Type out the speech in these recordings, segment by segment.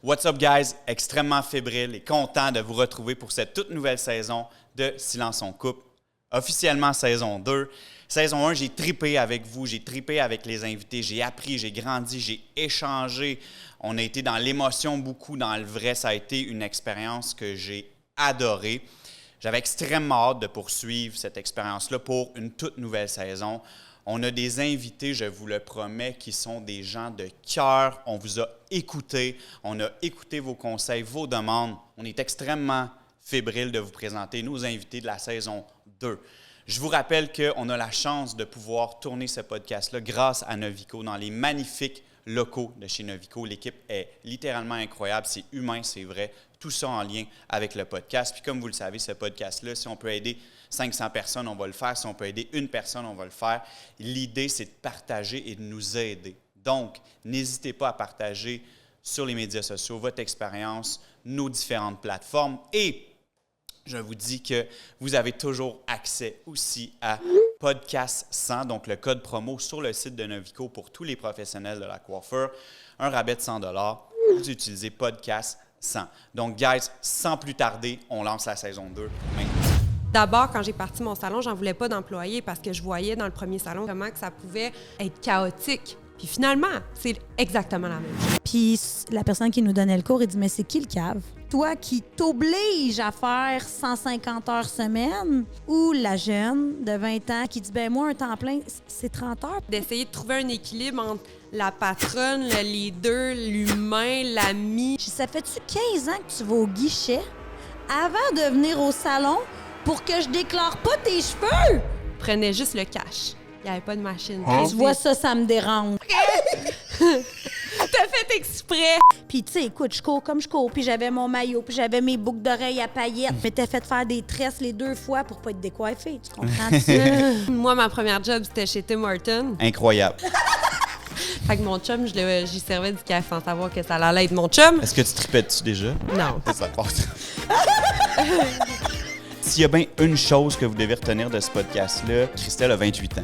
What's up, guys? Extrêmement fébrile et content de vous retrouver pour cette toute nouvelle saison de Silence on coupe. Officiellement saison 2. Saison 1, j'ai tripé avec vous, j'ai tripé avec les invités, j'ai appris, j'ai grandi, j'ai échangé. On a été dans l'émotion beaucoup, dans le vrai. Ça a été une expérience que j'ai adorée. J'avais extrêmement hâte de poursuivre cette expérience-là pour une toute nouvelle saison. On a des invités, je vous le promets, qui sont des gens de cœur. On vous a écouté, on a écouté vos conseils, vos demandes. On est extrêmement fébrile de vous présenter nos invités de la saison 2. Je vous rappelle qu'on a la chance de pouvoir tourner ce podcast-là grâce à Novico dans les magnifiques locaux de chez Novico. L'équipe est littéralement incroyable, c'est humain, c'est vrai. Tout ça en lien avec le podcast. Puis comme vous le savez, ce podcast-là, si on peut aider 500 personnes, on va le faire. Si on peut aider une personne, on va le faire. L'idée, c'est de partager et de nous aider. Donc, n'hésitez pas à partager sur les médias sociaux votre expérience, nos différentes plateformes. Et je vous dis que vous avez toujours accès aussi à Podcast 100, donc le code promo sur le site de Novico pour tous les professionnels de la coiffure. Un rabais de 100 $. Vous utilisez Podcast 100. Donc, guys, sans plus tarder, on lance la saison 2 maintenant. D'abord, quand j'ai parti mon salon, j'en voulais pas d'employés parce que je voyais dans le premier salon comment que ça pouvait être chaotique. Puis finalement, c'est exactement la même chose. Puis la personne qui nous donnait le cours, il dit « Mais c'est qui le cave? Toi qui t'oblige à faire 150 heures semaine ou la jeune de 20 ans qui dit « Ben moi, un temps plein, c'est 30 heures. » D'essayer de trouver un équilibre entre la patronne, le leader, l'humain, l'ami. Ça fait-tu 15 ans que tu vas au guichet avant de venir au salon pour que je déclare pas tes cheveux? Prenais juste le cash. Il n'y avait pas de machine. Tu vois ça me dérange. T'as fait exprès! Puis, tu sais, écoute, je cours comme je cours, puis j'avais mon maillot, puis j'avais mes boucles d'oreilles à paillettes. Je m'étais fait faire des tresses les 2 fois pour pas être décoiffée, tu comprends ça? Moi, ma première job, c'était chez Tim Hortons. Incroyable. Fait que mon chum, j'y servais du café sans savoir que ça allait être mon chum. Est-ce que tu tripais dessus déjà? Non. Ça passe. S'il y a bien une chose que vous devez retenir de ce podcast-là, Christelle a 28 ans.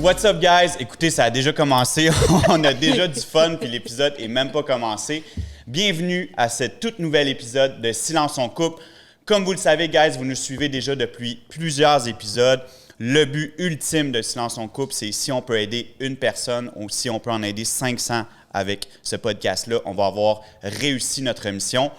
What's up, guys? Écoutez, ça a déjà commencé. On a déjà du fun, puis l'épisode est même pas commencé. Bienvenue à ce tout nouvel épisode de Silence on coupe. Comme vous le savez, guys, vous nous suivez déjà depuis plusieurs épisodes. Le but ultime de Silence on coupe, c'est si on peut aider une personne ou si on peut en aider 500 avec ce podcast-là, on va avoir réussi notre mission.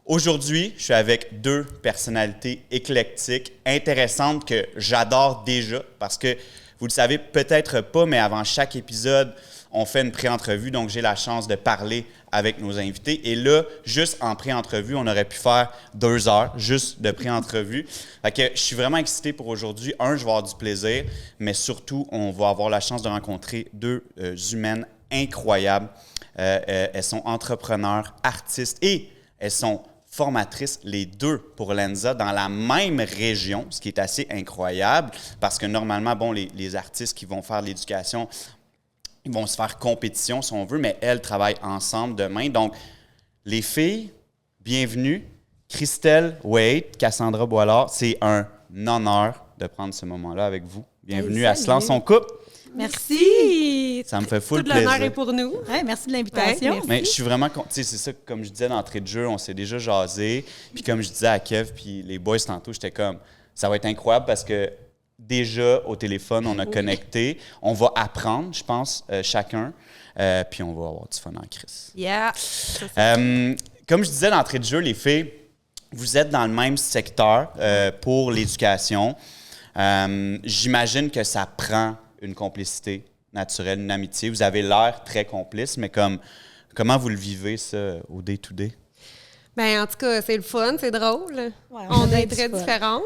Aujourd'hui, je suis avec 2 personnalités éclectiques, intéressantes que j'adore déjà parce que vous le savez peut-être pas, mais avant chaque épisode, on fait une pré-entrevue, donc j'ai la chance de parler avec nos invités. Et là, juste en pré-entrevue, on aurait pu faire 2 heures juste de pré-entrevue. Fait que je suis vraiment excité pour aujourd'hui. Je vais avoir du plaisir, mais surtout, on va avoir la chance de rencontrer 2 humaines incroyables. Elles sont entrepreneurs, artistes et elles sont formatrices, les 2 pour Lenza, dans la même région, ce qui est assez incroyable, parce que normalement, bon, les artistes qui vont faire de l'éducation, ils vont se faire compétition, si on veut, mais elles travaillent ensemble demain. Donc, les filles, bienvenue. Christelle Wade, Cassandra Boilard, c'est un honneur de prendre ce moment-là avec vous. Bienvenue à Silence on coupe. Merci. Ça me fait full Tout l'honneur plaisir. est pour nous. Ouais, merci de l'invitation. Ouais, Mais je suis vraiment... Tu sais, c'est ça, comme je disais d'entrée de jeu, on s'est déjà jasé. Puis comme je disais à Kev, puis les boys tantôt, j'étais comme, ça va être incroyable parce que déjà, au téléphone, on a connecté. On va apprendre, je pense, chacun. Puis on va avoir du fun en crise. Yeah. Comme je disais d'entrée de jeu, les filles, vous êtes dans le même secteur pour l'éducation. J'imagine que ça prend une complicité naturelle, une amitié. Vous avez l'air très complice, mais comment vous le vivez, ça, au day-to-day? Ben, en tout cas, c'est le fun, c'est drôle. Ouais, on a est du très fun. différentes.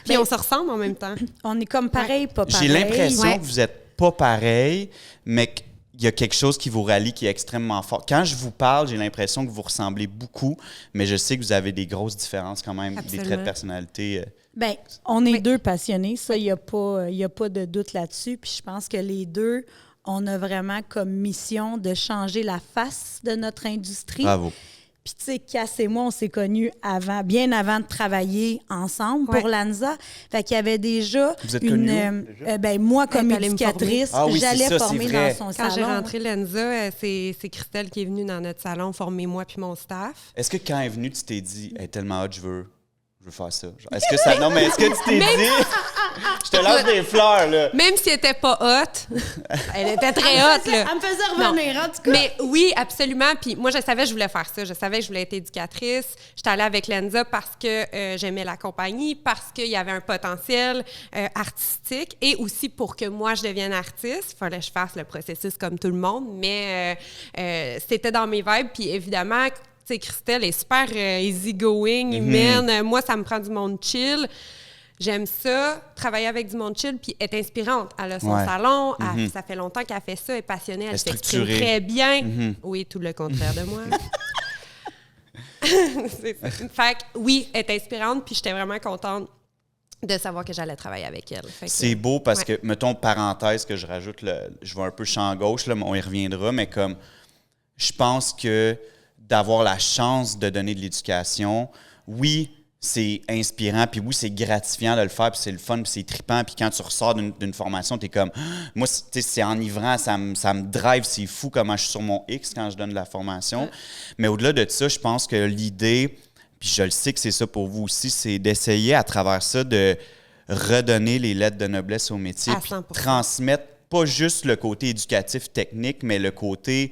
Puis on se ressemble en même temps. On est comme pareil, pas pareil. J'ai l'impression Ouais. que vous n'êtes pas pareil, mais qu'il y a quelque chose qui vous rallie qui est extrêmement fort. Quand je vous parle, j'ai l'impression que vous ressemblez beaucoup, mais je sais que vous avez des grosses différences quand même, Absolument. des traits de personnalité. Bien, on est 2 passionnés, ça, il n'y a pas de doute là-dessus. Puis je pense que les 2, on a vraiment comme mission de changer la face de notre industrie. Bravo. Puis, tu sais, Cass et moi, on s'est connus bien avant de travailler ensemble pour l'ANZA. Fait qu'il y avait déjà Vous êtes connus où, moi, comme Elle allait me éducatrice, former. Ah oui, j'allais c'est ça, former c'est vrai. dans son Quand salon. j'ai rentré l'ENSA, c'est Christelle qui est venue dans notre salon former moi puis mon staff. Est-ce que quand elle est venue, tu t'es dit, elle est tellement hot, je veux faire ça? Genre, est-ce que ça. Non, mais est-ce que tu t'es dit. Je te lance des fleurs, là. Même si elle était pas hot, elle était très hot, là. Elle me faisait revenir, en tout cas. Mais oui, absolument. Puis moi, je savais que je voulais faire ça. Je savais que je voulais être éducatrice. J'étais allée avec l'ENSA parce que j'aimais la compagnie, parce qu'il y avait un potentiel artistique et aussi pour que moi, je devienne artiste. Il fallait que je fasse le processus comme tout le monde, mais c'était dans mes vibes. Puis évidemment, tu sais, Christelle est super easygoing, humaine. Moi, ça me prend du monde chill. J'aime ça, travailler avec du monde chill, puis être inspirante. Elle a son salon, ça fait longtemps qu'elle fait ça, elle est passionnée, elle s'exprime très bien. Oui, tout le contraire de moi. C'est ça. Fait que, oui, elle est inspirante, puis j'étais vraiment contente de savoir que j'allais travailler avec elle. Fait que, c'est beau parce que, mettons, parenthèse que je rajoute, je vais un peu champ gauche, là, mais on y reviendra, mais comme je pense que d'avoir la chance de donner de l'éducation, oui, c'est inspirant, puis oui, c'est gratifiant de le faire, puis c'est le fun, puis c'est trippant, puis quand tu ressors d'une formation, t'es comme... Moi, c'est enivrant, ça me drive, c'est fou comment je suis sur mon X quand je donne de la formation. Mais au-delà de ça, je pense que l'idée, puis je le sais que c'est ça pour vous aussi, c'est d'essayer à travers ça de redonner les lettres de noblesse au métier, À puis 100%. transmettre pas juste le côté éducatif technique, mais le côté...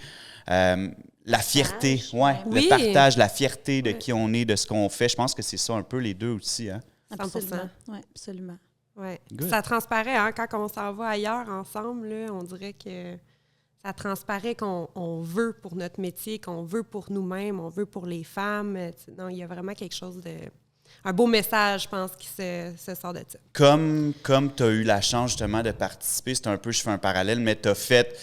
la fierté, Oui. le partage, la fierté de qui on est, de ce qu'on fait. Je pense que c'est ça un peu les deux aussi. Hein? Absolument. Oui, absolument. Ouais. Good. Ça transparaît, hein, quand on s'en va ailleurs ensemble, là, on dirait que ça transparaît qu'on veut pour notre métier, qu'on veut pour nous-mêmes, on veut pour les femmes. Non, il y a vraiment quelque chose de... Un beau message, je pense, qui se sort de ça. Comme tu as eu la chance justement de participer, c'est un peu, je fais un parallèle, mais tu as fait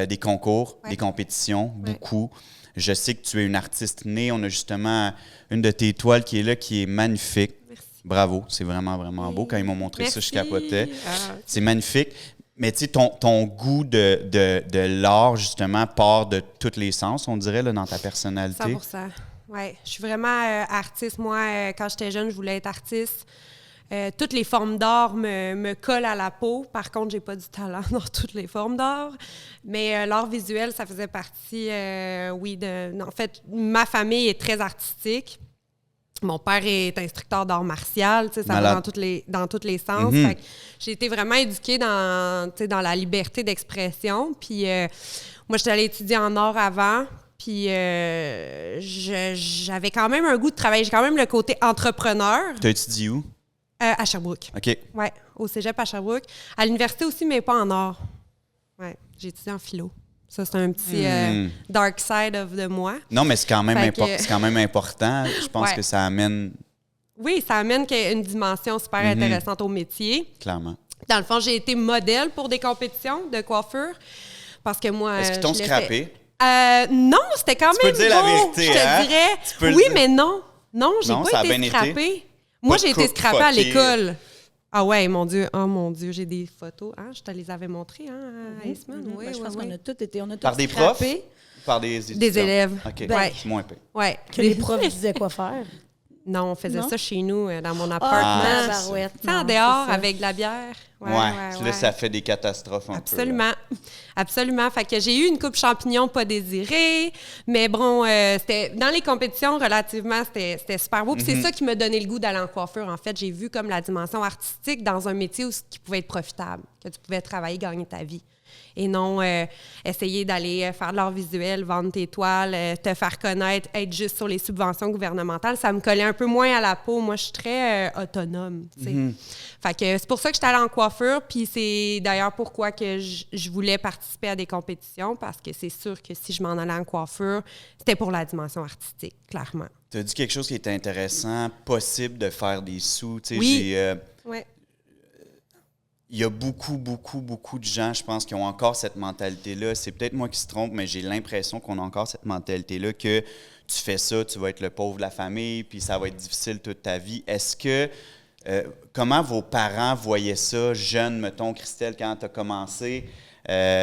des concours, des compétitions, beaucoup. Je sais que tu es une artiste née. On a justement une de tes toiles qui est là, qui est magnifique. Merci. Bravo, c'est vraiment, vraiment beau. Quand ils m'ont montré ça, je capotais. Ah. C'est magnifique. Mais tu sais, ton goût de l'art, justement, part de tous les sens, on dirait, là, dans ta personnalité. 100%. Oui, je suis vraiment artiste. Moi, quand j'étais jeune, je voulais être artiste. Toutes les formes d'art me collent à la peau. Par contre, j'ai pas du talent dans toutes les formes d'art. Mais l'art visuel, ça faisait partie, oui, en fait, ma famille est très artistique. Mon père est instructeur d'art martial, ça va dans tous les sens. Fait que j'ai été vraiment éduquée dans la liberté d'expression. Puis moi, j'étais allée étudier en art avant. Puis j'avais quand même un goût de travail. J'ai quand même le côté entrepreneur. Tu as étudié où? À Sherbrooke. OK. Oui, au cégep à Sherbrooke. À l'université aussi, mais pas en art. Oui, j'ai étudié en philo. Ça, c'est un petit dark side de moi. Non, mais c'est quand même, Fait c'est quand même important. Je pense que ça amène... Oui, ça amène une dimension super intéressante au métier. Clairement. Dans le fond, j'ai été modèle pour des compétitions de coiffure. Parce que moi... Est-ce qu'ils t'ont scrappé? Non, c'était quand même peux dire la vérité, je te hein? dirais. Oui, mais non. Non, j'ai Non, ça pas a été bien scrappée. été? Moi, Pas j'ai de été coupe scrappée à fuckée. l'école. Ah ouais, mon Dieu, j'ai des photos. Hein? Je te les avais montrées, hein, à Eastman. Oui, Je pense oui. qu'on a tous été, on a tous Par des scrappé. profs? Par des étudiants? Des élèves. OK, Ben, c'est moins pire. Ouais. Que les profs disaient quoi faire. Non, on faisait Non? ça chez nous, dans mon Ah, appartement. barouette. Tu sais, en Non, dehors, c'est ça. avec de la bière. Ouais. Là, ça fait des catastrophes un Absolument. Absolument. Fait que j'ai eu une coupe champignon pas désirée, mais bon, c'était dans les compétitions, relativement, c'était super beau. Puis c'est ça qui m'a donné le goût d'aller en coiffure. En fait, j'ai vu comme la dimension artistique dans un métier qui pouvait être profitable, que tu pouvais travailler, gagner ta vie. Et non essayer d'aller faire de l'art visuel, vendre tes toiles, te faire connaître, être juste sur les subventions gouvernementales. Ça me collait un peu moins à la peau. Moi, je suis très autonome, tu sais. Fait que c'est pour ça que j'étais allée en coiffure. Puis c'est d'ailleurs pourquoi que je voulais participer à des compétitions, parce que c'est sûr que si je m'en allais en coiffure, c'était pour la dimension artistique, clairement. Tu as dit quelque chose qui était intéressant, possible de faire des sous. Tu sais, Oui. Ouais. Il y a beaucoup, beaucoup, beaucoup de gens, je pense, qui ont encore cette mentalité-là. C'est peut-être moi qui se trompe, mais j'ai l'impression qu'on a encore cette mentalité-là que tu fais ça, tu vas être le pauvre de la famille, puis ça va être difficile toute ta vie. Est-ce que... comment vos parents voyaient ça, jeune, mettons, Christelle, quand tu as commencé?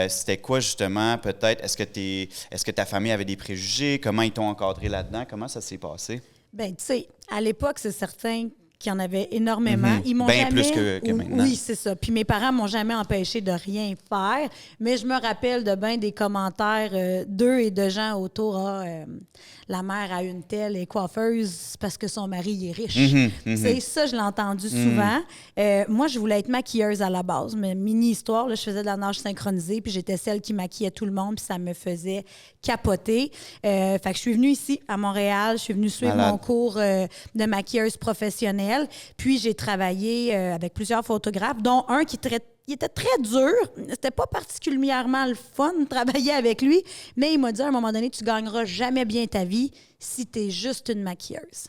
C'était quoi, justement, peut-être? Est-ce que ta famille avait des préjugés? Comment ils t'ont encadré là-dedans? Comment ça s'est passé? Bien, tu sais, à l'époque, c'est certain qu'il y en avait énormément. Ils m'ont Bien jamais... plus que maintenant. Oui, c'est ça. Puis mes parents m'ont jamais empêché de rien faire, mais je me rappelle de bien des commentaires d'eux et de gens autour. La mère a une telle est coiffeuse parce que son mari il est riche. Tu sais, ça, je l'ai entendu souvent. Moi, je voulais être maquilleuse à la base. Mais mini-histoire, là, je faisais de la nage synchronisée, puis j'étais celle qui maquillait tout le monde, puis ça me faisait capoter. Fait que je suis venue ici, à Montréal. Je suis venue suivre mon cours de maquilleuse professionnelle. Puis j'ai travaillé avec plusieurs photographes, dont un qui il était très dur. C'était pas particulièrement le fun de travailler avec lui, mais il m'a dit à un moment donné, tu gagneras jamais bien ta vie si tu es juste une maquilleuse.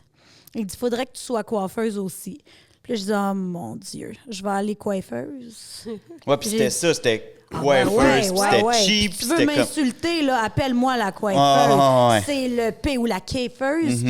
Il dit, il faudrait que tu sois coiffeuse aussi. Puis là, je dis, oh mon Dieu, je vais aller coiffeuse. Ouais, puis c'était ça, c'était coiffeuse, c'était cheap. Si tu veux m'insulter, là, appelle-moi la coiffeuse. C'est le P ou la caifeuse.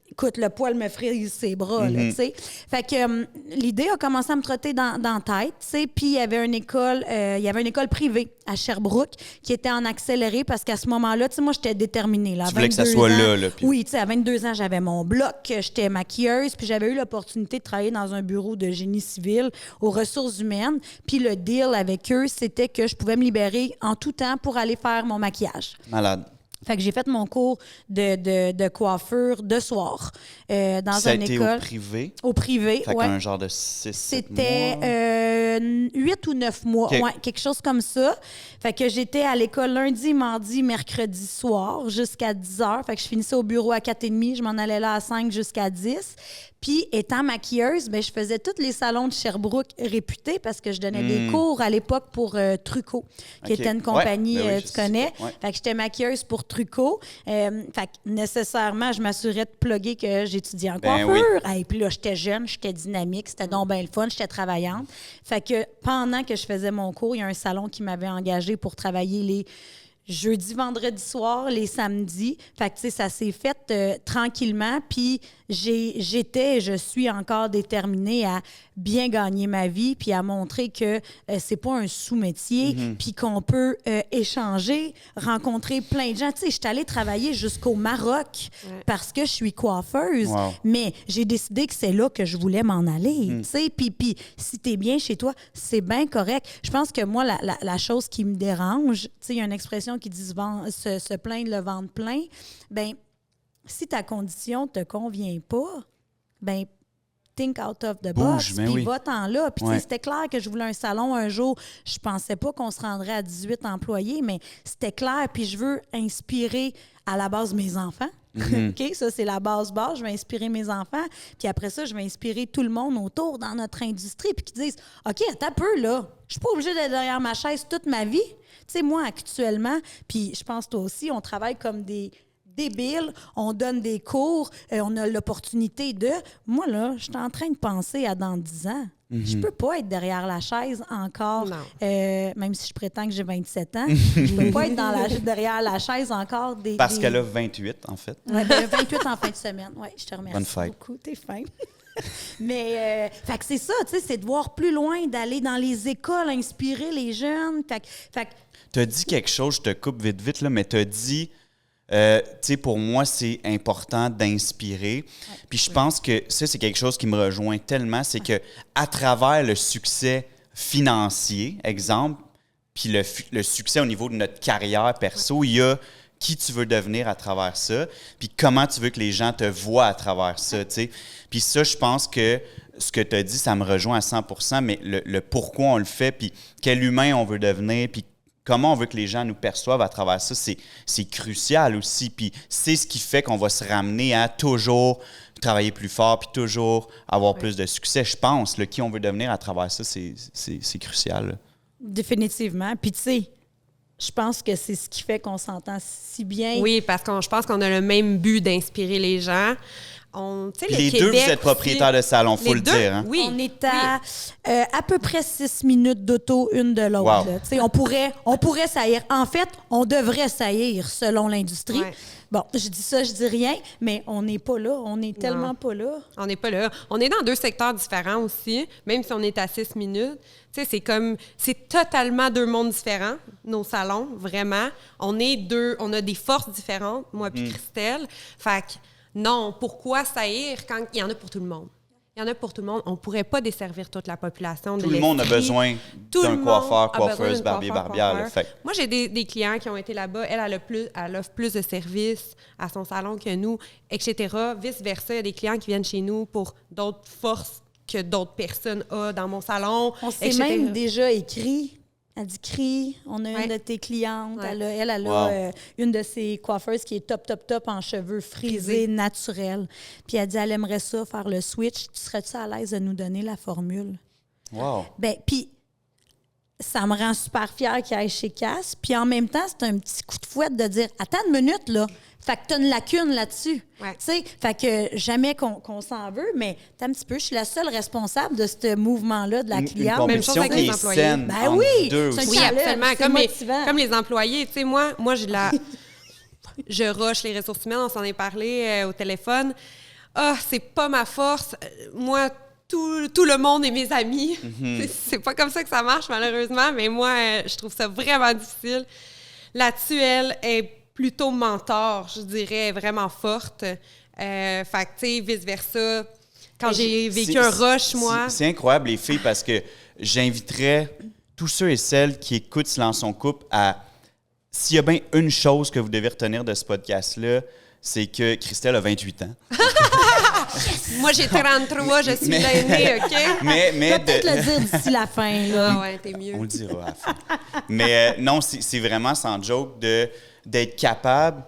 Écoute, le poil me frise ses bras, là, tu sais. Fait que l'idée a commencé à me trotter dans la tête, tu sais. Puis il y avait une école privée à Sherbrooke qui était en accéléré parce qu'à ce moment-là, tu sais, moi, j'étais déterminée. Là, tu voulais que ça soit là. Puis... Oui, tu sais, à 22 ans, j'avais mon bloc, j'étais maquilleuse, puis j'avais eu l'opportunité de travailler dans un bureau de génie civil aux ressources humaines. Puis le deal avec eux, c'était que je pouvais me libérer en tout temps pour aller faire mon maquillage. Malade. Fait que j'ai fait mon cours de coiffure de soir dans une école. Au privé? Au privé, fait ouais. Un genre de 6 C'était 8 ou 9 mois, okay. Ouais, quelque chose comme ça. Fait que j'étais à l'école lundi, mardi, mercredi soir jusqu'à 10 heures. Fait que je finissais au bureau à 4h30, je m'en allais là à 5 jusqu'à 10. Puis, étant maquilleuse, bien, je faisais tous les salons de Sherbrooke réputés parce que je donnais des cours à l'époque pour Trucco, qui était une compagnie, tu connais. Ouais. Fait que j'étais maquilleuse pour Trucco. Fait que nécessairement, je m'assurais de plugger que j'étudiais en coiffure. Et puis là, j'étais jeune, j'étais dynamique, c'était donc bien le fun, j'étais travaillante. Fait que pendant que je faisais mon cours, il y a un salon qui m'avait engagée pour travailler les jeudi, vendredi soir, les samedis. Fait que, tu sais, ça s'est fait tranquillement. Puis je suis encore déterminée à bien gagner ma vie puis à montrer que c'est pas un sous-métier puis qu'on peut échanger, rencontrer plein de gens. Tu sais, je suis allée travailler jusqu'au Maroc parce que je suis coiffeuse, mais j'ai décidé que c'est là que je voulais m'en aller. Tu sais, puis si t'es bien chez toi, c'est bien correct. Je pense que moi, la chose qui me dérange, tu sais, il y a une expression qui dit se plaindre le ventre plein. Bien, si ta condition ne te convient pas, bien, think out of the box, puis va-t'en là. Puis c'était clair que je voulais un salon un jour. Je pensais pas qu'on se rendrait à 18 employés, mais c'était clair. Puis je veux inspirer à la base mes enfants. OK? Ça, c'est la base. Je vais inspirer mes enfants. Puis après ça, je vais inspirer tout le monde autour dans notre industrie. Puis qui disent, OK, attends un peu, là. Je suis pas obligée d'être derrière ma chaise toute ma vie. Tu sais, moi, actuellement, puis je pense toi aussi, on travaille comme des débiles, on donne des cours, on a l'opportunité de... Moi, là, je suis en train de penser à dans 10 ans. Je peux pas être derrière la chaise encore, même si je prétends que j'ai 27 ans. Je peux pas être derrière la chaise encore Parce qu'elle a 28, en fait. Oui, 28 en fin de semaine. Oui, je te remercie beaucoup. T'es fin. Mais, fait que c'est ça, tu sais, c'est de voir plus loin, d'aller dans les écoles, inspirer les jeunes. Fait que tu as dit quelque chose, je te coupe vite, là, mais tu as dit, tu sais, pour moi, c'est important d'inspirer. Puis je pense que ça, c'est quelque chose qui me rejoint tellement, c'est que à travers le succès financier, exemple, puis le succès au niveau de notre carrière perso, il y a qui tu veux devenir à travers ça, puis comment tu veux que les gens te voient à travers ça, tu sais. Puis ça, je pense que ce que tu as dit, ça me rejoint à 100%, mais le pourquoi on le fait, puis quel humain on veut devenir, puis comment on veut que les gens nous perçoivent à travers ça, c'est crucial aussi. Puis c'est ce qui fait qu'on va se ramener à toujours travailler plus fort puis toujours avoir plus de succès. Je pense, qui on veut devenir à travers ça, c'est crucial. Là. Définitivement. Puis tu sais, je pense que c'est ce qui fait qu'on s'entend si bien. Oui, parce que je pense qu'on a le même but d'inspirer les gens Tu sais, Puis le les deux, Québec vous êtes propriétaires de salon, il faut Les le deux, dire. Hein? Oui. On est à peu près 6 minutes d'auto une de l'autre. Wow. là. Tu sais, on pourrait saillir. En fait, on devrait saillir selon l'industrie. Ouais. Bon, je dis ça, je dis rien, mais on n'est pas là. On n'est tellement pas là. On n'est pas là. On est dans 2 secteurs différents aussi, même si on est à 6 minutes. Tu sais, c'est totalement 2 mondes différents, nos salons, vraiment. On a des forces différentes, moi puis Christelle. Fait que, non, pourquoi saillir quand il y en a pour tout le monde? Il y en a pour tout le monde. On ne pourrait pas desservir toute la population. Tout le monde a besoin d'un coiffeur, coiffeuse, barbier, barbière. Là, fait. Moi, j'ai des clients qui ont été là-bas. Elle offre plus de services à son salon que nous, etc. Vice-versa, il y a des clients qui viennent chez nous pour d'autres forces que d'autres personnes ont dans mon salon, On s'est etc. même déjà écrit. Elle dit crie, on a une de tes clientes. Ouais. Elle a une de ses coiffeuses qui est top en cheveux frisés, naturels. Puis elle dit elle aimerait ça, faire le switch. Tu serais-tu à l'aise de nous donner la formule? Wow. Bien, puis ça me rend super fière qu'il aille chez Cass. Puis en même temps, c'est un petit coup de fouette de dire attends une minute, là. Fait que t'as une lacune là-dessus. Ouais. Tu sais, fait que jamais qu'on s'en veut, mais t'as un petit peu, je suis la seule responsable de ce mouvement-là de la cliente. Une Même chose compétition avec qui les est employés. saine Ben entre oui, deux c'est un aussi. Oui, challenge, absolument. c'est motivant. Comme les employés. Tu sais, moi j'ai je rush les ressources humaines, on s'en est parlé au téléphone. Ah, c'est pas ma force. Moi, tout le monde est mes amis. C'est pas comme ça que ça marche, malheureusement, mais moi, je trouve ça vraiment difficile. Là-dessus, elle est plutôt mentor, je dirais, vraiment forte. Fait que, tu sais, vice-versa. Quand j'ai vécu un rush, moi... C'est incroyable, les filles, parce que j'inviterais tous ceux et celles qui écoutent Silence on couple à... S'il y a bien une chose que vous devez retenir de ce podcast-là, c'est que Christelle a 28 ans. Moi, j'ai 33, je suis l'aînée, OK? Mais Peut-être le dire d'ici la fin, là. Ah ouais, t'es mieux. On le dira à la fin. Mais non, c'est vraiment sans joke d'être capable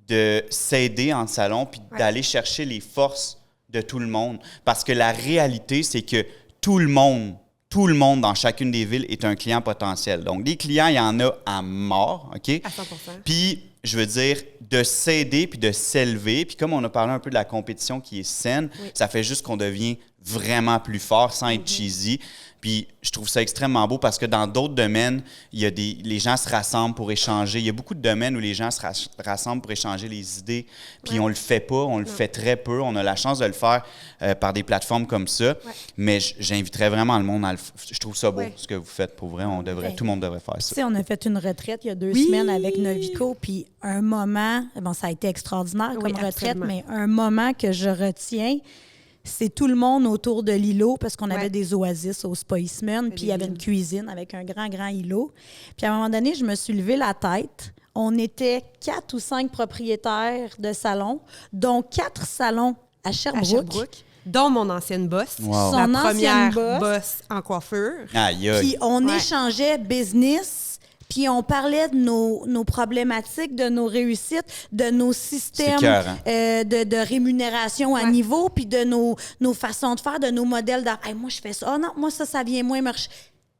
de s'aider en salon puis d'aller chercher les forces de tout le monde. Parce que la réalité, c'est que tout le monde dans chacune des villes est un client potentiel. Donc, des clients, il y en a à mort, OK? À 100%. Puis, je veux dire, de s'aider puis de s'élever. Puis comme on a parlé un peu de la compétition qui est saine, ça fait juste qu'on devient vraiment plus fort sans être cheesy. Puis je trouve ça extrêmement beau parce que dans d'autres domaines, les gens se rassemblent pour échanger. Il y a beaucoup de domaines où les gens se rassemblent pour échanger les idées. Puis on le fait pas, on le fait très peu. On a la chance de le faire par des plateformes comme ça. Mais j'inviterais vraiment le monde à le faire. Je trouve ça beau, ce que vous faites pour vrai. Tout le monde devrait faire ça. Tu sais, on a fait une retraite il y a 2 semaines avec Novico, puis un moment, bon, ça a été extraordinaire comme retraite, absolument. mais un moment que je retiens, c'est tout le monde autour de l'îlot, parce qu'on avait des oasis au Spa Eastman, puis il y avait une cuisine avec un grand îlot. Puis à un moment donné, je me suis levé la tête. On était 4 ou 5 propriétaires de salons, dont 4 salons à Sherbrooke. Dont mon ancienne boss. Wow. Son Ma ancienne première boss. boss en coiffure. Aïe, aïe. Puis on échangeait business, puis on parlait de nos problématiques, de nos réussites, de nos systèmes de rémunération à niveau, puis de nos façons de faire, de nos modèles d'art. Hey, moi, je fais ça. Ah non, moi, ça vient moins marcher.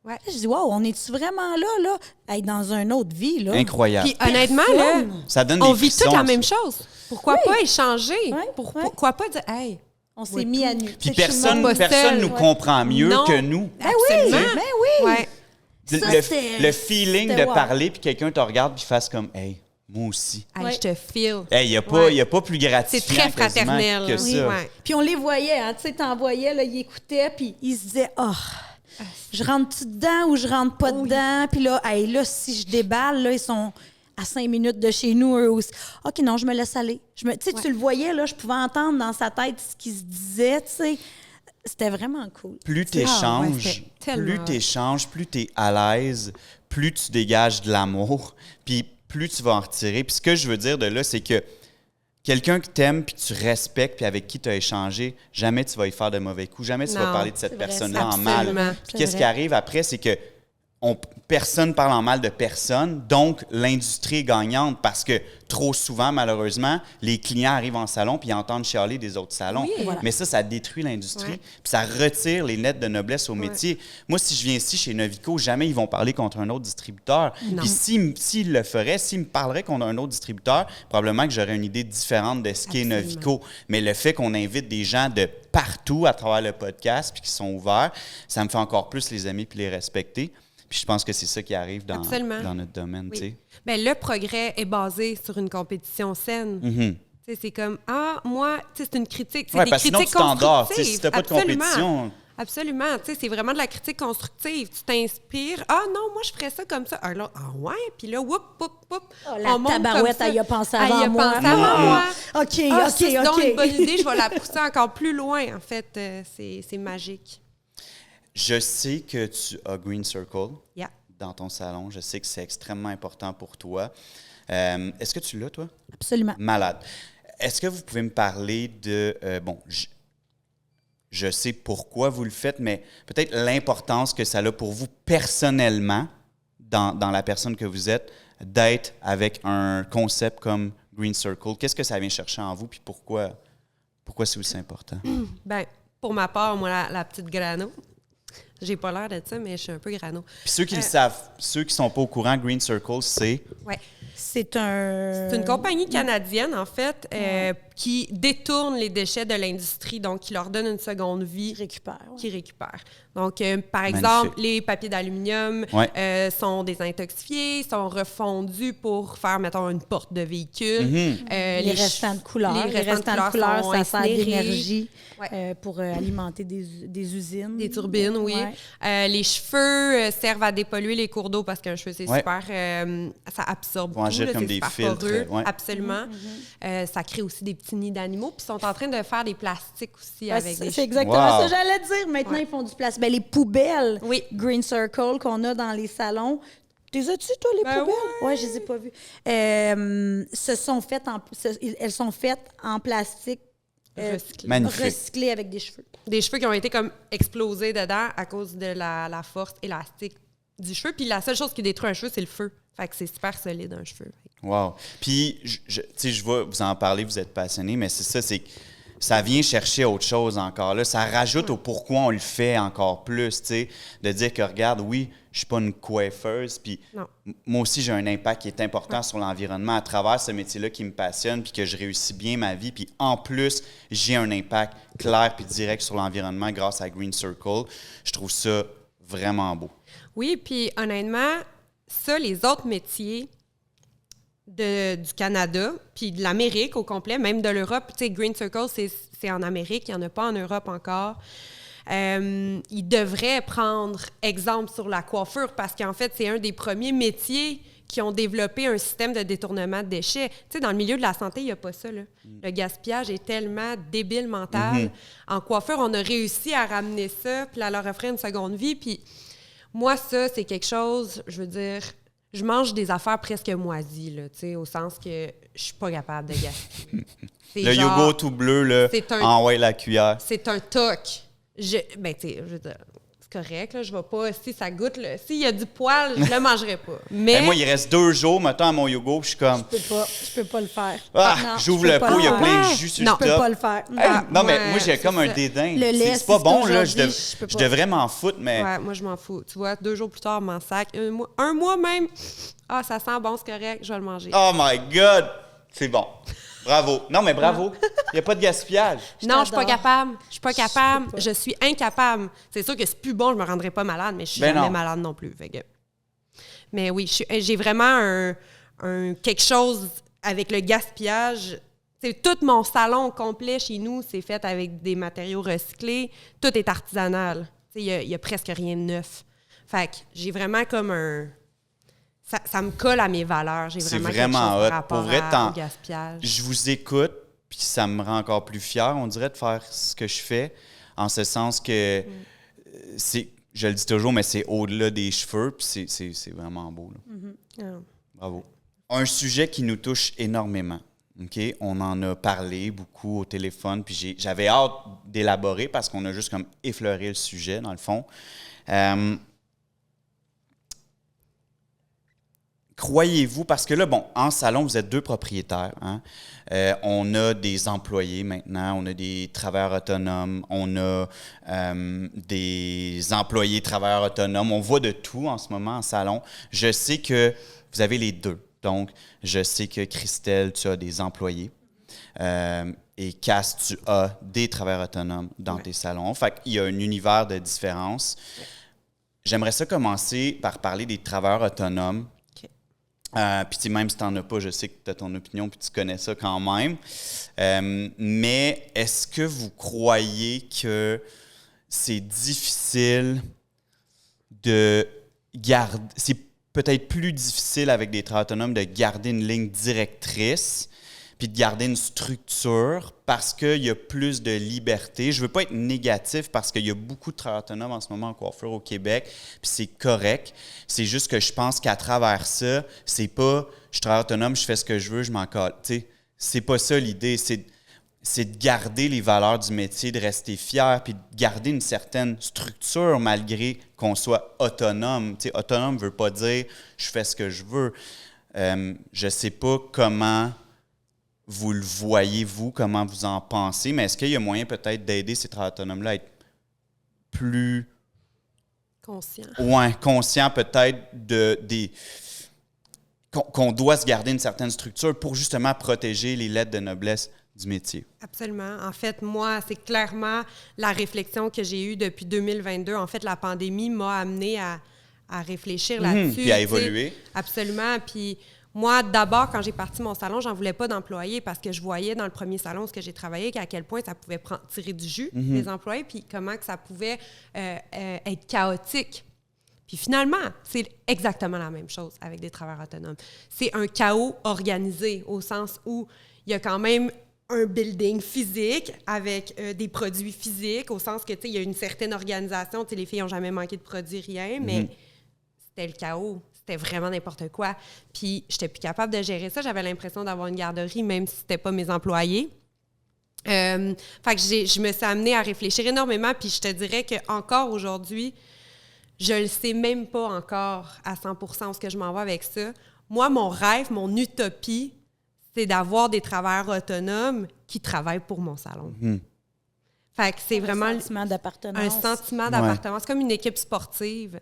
Ouais. Je dis, wow, on est-tu vraiment là? Hey, dans une autre vie, là? Incroyable. Puis honnêtement, là, Ça donne on des vit frissons, toute la même ça. chose. Pourquoi pas échanger? Ouais, Pourquoi pas dire, hey, On s'est mis à nu. Puis Tu sais, je suis personne pas seule. nous comprend mieux Non. que nous. Ben oui, Absolument. ben oui. Ouais. Ça, Le feeling c'était de wow. parler, puis quelqu'un te regarde, puis fasse comme « Hey, moi aussi. Hey, Ouais. je te feel. » Hey, il n'y a pas plus C'est gratifiant très quasiment fraternel. que Oui, ça. ouais. Puis on les voyait, hein, tu sais, t'envoyais, là, ils écoutaient, puis ils se disaient, oh, je rentre-tu dedans ou je rentre pas dedans? Puis là, hey, là, si je déballe, là, ils sont à 5 minutes de chez nous, eux aussi. OK, non, je me laisse aller. Tu sais, tu le voyais, là, je pouvais entendre dans sa tête ce qui se disait, tu sais. C'était vraiment cool. Plus tu échanges, plus tu es à l'aise, plus tu dégages de l'amour, puis plus tu vas en retirer. Puis ce que je veux dire de là, c'est que quelqu'un que tu aimes, puis tu respectes, puis avec qui tu as échangé, jamais tu vas y faire de mauvais coups, jamais tu vas Non, parler de cette c'est vrai, personne-là en absolument. mal. Puis qu'est-ce qui arrive après, c'est que personne parle en mal de personne, donc l'industrie est gagnante parce que trop souvent, malheureusement, les clients arrivent en salon puis ils entendent chialer des autres salons. Oui. Voilà. Mais ça détruit l'industrie Ouais. puis ça retire les lettres de noblesse au métier. Moi, si je viens ici chez Novico, jamais ils vont parler contre un autre distributeur. Non. Puis s'ils le feraient, s'ils me parleraient contre un autre distributeur, probablement que j'aurais une idée différente de ce qu'est Absolument. Novico. Mais le fait qu'on invite des gens de partout à travers le podcast puis qui sont ouverts, ça me fait encore plus les aimer puis les respecter. Puis je pense que c'est ça qui arrive dans notre domaine, tu sais. Bien, le progrès est basé sur une compétition saine. Tu sais, c'est comme, moi, tu sais, c'est une critique. C'est Ouais, des parce que sinon, critiques tu t'endors. Tu sais, constructives. si tu n'as pas de Absolument. compétition. Absolument. Tu sais, c'est vraiment de la critique constructive. Tu t'inspires. Ah non, moi, je ferais ça comme ça. Ah, là, ouais. Puis là, whoop, whoop, whoop. Oh, la tabarouette, elle y a pensé Elle y avant a moi. pensé avant moi. OK, Ah, OK, ça, c'est donc OK. une bonne idée. Je vais la pousser encore plus loin. En fait, c'est magique. Je sais que tu as Green Circle Yeah. dans ton salon. Je sais que c'est extrêmement important pour toi. Est-ce que tu l'as, toi? Absolument. Malade. Est-ce que vous pouvez me parler de... je sais pourquoi vous le faites, mais peut-être l'importance que ça a pour vous personnellement, dans la personne que vous êtes, d'être avec un concept comme Green Circle. Qu'est-ce que ça vient chercher en vous, puis pourquoi c'est aussi important? Ben, pour ma part, moi, la petite grano. J'ai pas l'air de ça, mais je suis un peu grano. Puis ceux qui le savent, ceux qui sont pas au courant, Green Circle, c'est... Ouais. C'est C'est une compagnie canadienne, en fait, qui détourne les déchets de l'industrie, donc qui leur donne une seconde vie. Qui récupère. Donc, par exemple, les papiers d'aluminium sont désintoxifiés, sont refondus pour faire, mettons, une porte de véhicule. Les restants de couleurs. Les restants de couleurs, ça sert d'énergie pour alimenter des usines. Des turbines, oui. Ouais. Les cheveux servent à dépolluer les cours d'eau parce qu'un cheveu, c'est super... ça absorbe tout, agir comme c'est des super filtres, poreux. ouais. Absolument. Ça crée aussi des petits nids d'animaux. Puis ils sont en train de faire des plastiques aussi avec des C'est exactement Wow. ça, j'allais dire. Maintenant, ils font du plastique. Ben, les poubelles Oui. Green Circle qu'on a dans les salons. Les as-tu, toi, les poubelles? Oui, je les ai pas vues. Elles sont faites en plastique Magnifique. recyclé avec des cheveux. Des cheveux qui ont été comme explosés dedans à cause de la force élastique du cheveu. Puis la seule chose qui détruit un cheveu, c'est le feu. Fait que c'est super solide, un cheveu. Wow. Puis, tu sais, je vais vous en parler, vous êtes passionné, mais c'est ça, c'est que ça vient chercher autre chose encore là. Ça rajoute au pourquoi on le fait encore plus, tu sais, de dire que, regarde, oui, je suis pas une coiffeuse, puis moi aussi, j'ai un impact qui est important sur l'environnement à travers ce métier-là qui me passionne, puis que je réussis bien ma vie, puis en plus, j'ai un impact clair puis direct sur l'environnement grâce à Green Circle. Je trouve ça vraiment beau. Oui, puis honnêtement, ça, les autres métiers du Canada, puis de l'Amérique au complet, même de l'Europe, tu sais, Green Circle, c'est en Amérique, il n'y en a pas en Europe encore. Ils devraient prendre exemple sur la coiffure parce qu'en fait, c'est un des premiers métiers qui ont développé un système de détournement de déchets. Tu sais, dans le milieu de la santé, il n'y a pas ça, là. Le gaspillage est tellement débile mental. En coiffure, on a réussi à ramener ça, puis à leur offrir une seconde vie, puis moi, ça, c'est quelque chose, je veux dire, je mange des affaires presque moisies, là, tu sais, au sens que je suis pas capable de gaspiller. Le yogourt tout bleu, là, la cuillère. C'est un toc. Ben, tu sais, je veux dire, c'est correct, là, je vais pas, si ça goûte, là, s'il y a du poil, je le mangerai pas. Mais Moi, il reste 2 jours, mettons, à mon yogourt, puis je suis comme... Je peux pas le faire. J'ouvre le pot, il y a plein de jus sur le top. Je peux pas le faire. Non, mais moi, j'ai comme un dédain. Le lait, c'est pas bon, là. Je peux pas. devrais m'en foutre, mais... Ouais, moi, je m'en fous. Tu vois, 2 jours plus tard, mon sac. Un mois même. Ah, ça sent bon, c'est correct, je vais le manger. Oh my God! C'est bon. Bravo. Non, mais bravo. Il n'y a pas de gaspillage. Non, je suis pas capable. Je suis pas capable. Je suis incapable. C'est sûr que c'est plus bon, je me rendrai pas malade, mais je suis jamais malade non plus. Fait que... Mais oui, j'ai vraiment quelque chose avec le gaspillage. C'est tout mon salon complet chez nous, c'est fait avec des matériaux recyclés. Tout est artisanal. Il y a presque rien de neuf. Fait que j'ai vraiment comme un... Ça me colle à mes valeurs. J'ai vraiment quelque chose par rapport au gaspillage. Je vous écoute, puis ça me rend encore plus fier, on dirait, de faire ce que je fais, en ce sens que c'est, je le dis toujours, mais c'est au-delà des cheveux, puis c'est vraiment beau. Là. Bravo. Un sujet qui nous touche énormément. Okay? On en a parlé beaucoup au téléphone, puis j'avais hâte d'élaborer parce qu'on a juste comme effleuré le sujet, dans le fond. croyez-vous, parce que là, bon, en salon, vous êtes 2 propriétaires, hein? On a des employés maintenant, on a des travailleurs autonomes, on a des employés travailleurs autonomes, on voit de tout en ce moment en salon. Je sais que vous avez les 2. Donc, je sais que Christelle, tu as des employés. Et Cass, tu as des travailleurs autonomes dans tes salons. Fait qu'il y a un univers de différence. J'aimerais ça commencer par parler des travailleurs autonomes. Puis même si tu n'en as pas, je sais que tu as ton opinion puis tu connais ça quand même. Mais est-ce que vous croyez que c'est difficile de garder... C'est peut-être plus difficile avec des travailleurs autonomes de garder une ligne directrice puis de garder une structure parce qu'il y a plus de liberté. Je ne veux pas être négatif parce qu'il y a beaucoup de travailleurs autonomes en ce moment en coiffure au Québec, puis c'est correct. C'est juste que je pense qu'à travers ça, c'est pas « je suis travailleur autonome, je fais ce que je veux, je m'en colle ». C'est pas ça l'idée, c'est de garder les valeurs du métier, de rester fier, puis de garder une certaine structure malgré qu'on soit autonome. T'sais, autonome ne veut pas dire « je fais ce que je veux ». Je ne sais pas comment vous le voyez, vous, comment vous en pensez, mais est-ce qu'il y a moyen peut-être d'aider ces travailleurs autonomes-là à être plus... Conscient. Oui, conscient peut-être qu'on doit se garder une certaine structure pour justement protéger les lettres de noblesse du métier. Absolument. En fait, moi, c'est clairement la réflexion que j'ai eue depuis 2022. En fait, la pandémie m'a amenée à réfléchir là-dessus. Puis à évoluer. Absolument. Puis moi, d'abord, quand j'ai parti mon salon, j'en voulais pas d'employés parce que je voyais dans le premier salon où j'ai travaillé à quel point ça pouvait tirer du jus, les employés, puis comment que ça pouvait être chaotique. Puis finalement, c'est exactement la même chose avec des travailleurs autonomes. C'est un chaos organisé au sens où il y a quand même un building physique avec des produits physiques, au sens que, tu sais, il y a une certaine organisation. Tu sais, les filles n'ont jamais manqué de produits, rien, mais c'était le chaos. C'était vraiment n'importe quoi. Puis, j'étais plus capable de gérer ça. J'avais l'impression d'avoir une garderie, même si c'était pas mes employés. Fait que je me suis amenée à réfléchir énormément, puis je te dirais qu'encore aujourd'hui, je le sais même pas encore à 100% où ce que je m'en vais avec ça. Moi, mon rêve, mon utopie, c'est d'avoir des travailleurs autonomes qui travaillent pour mon salon. Fait que c'est vraiment un sentiment d'appartenance. Un sentiment d'appartenance. C'est comme une équipe sportive.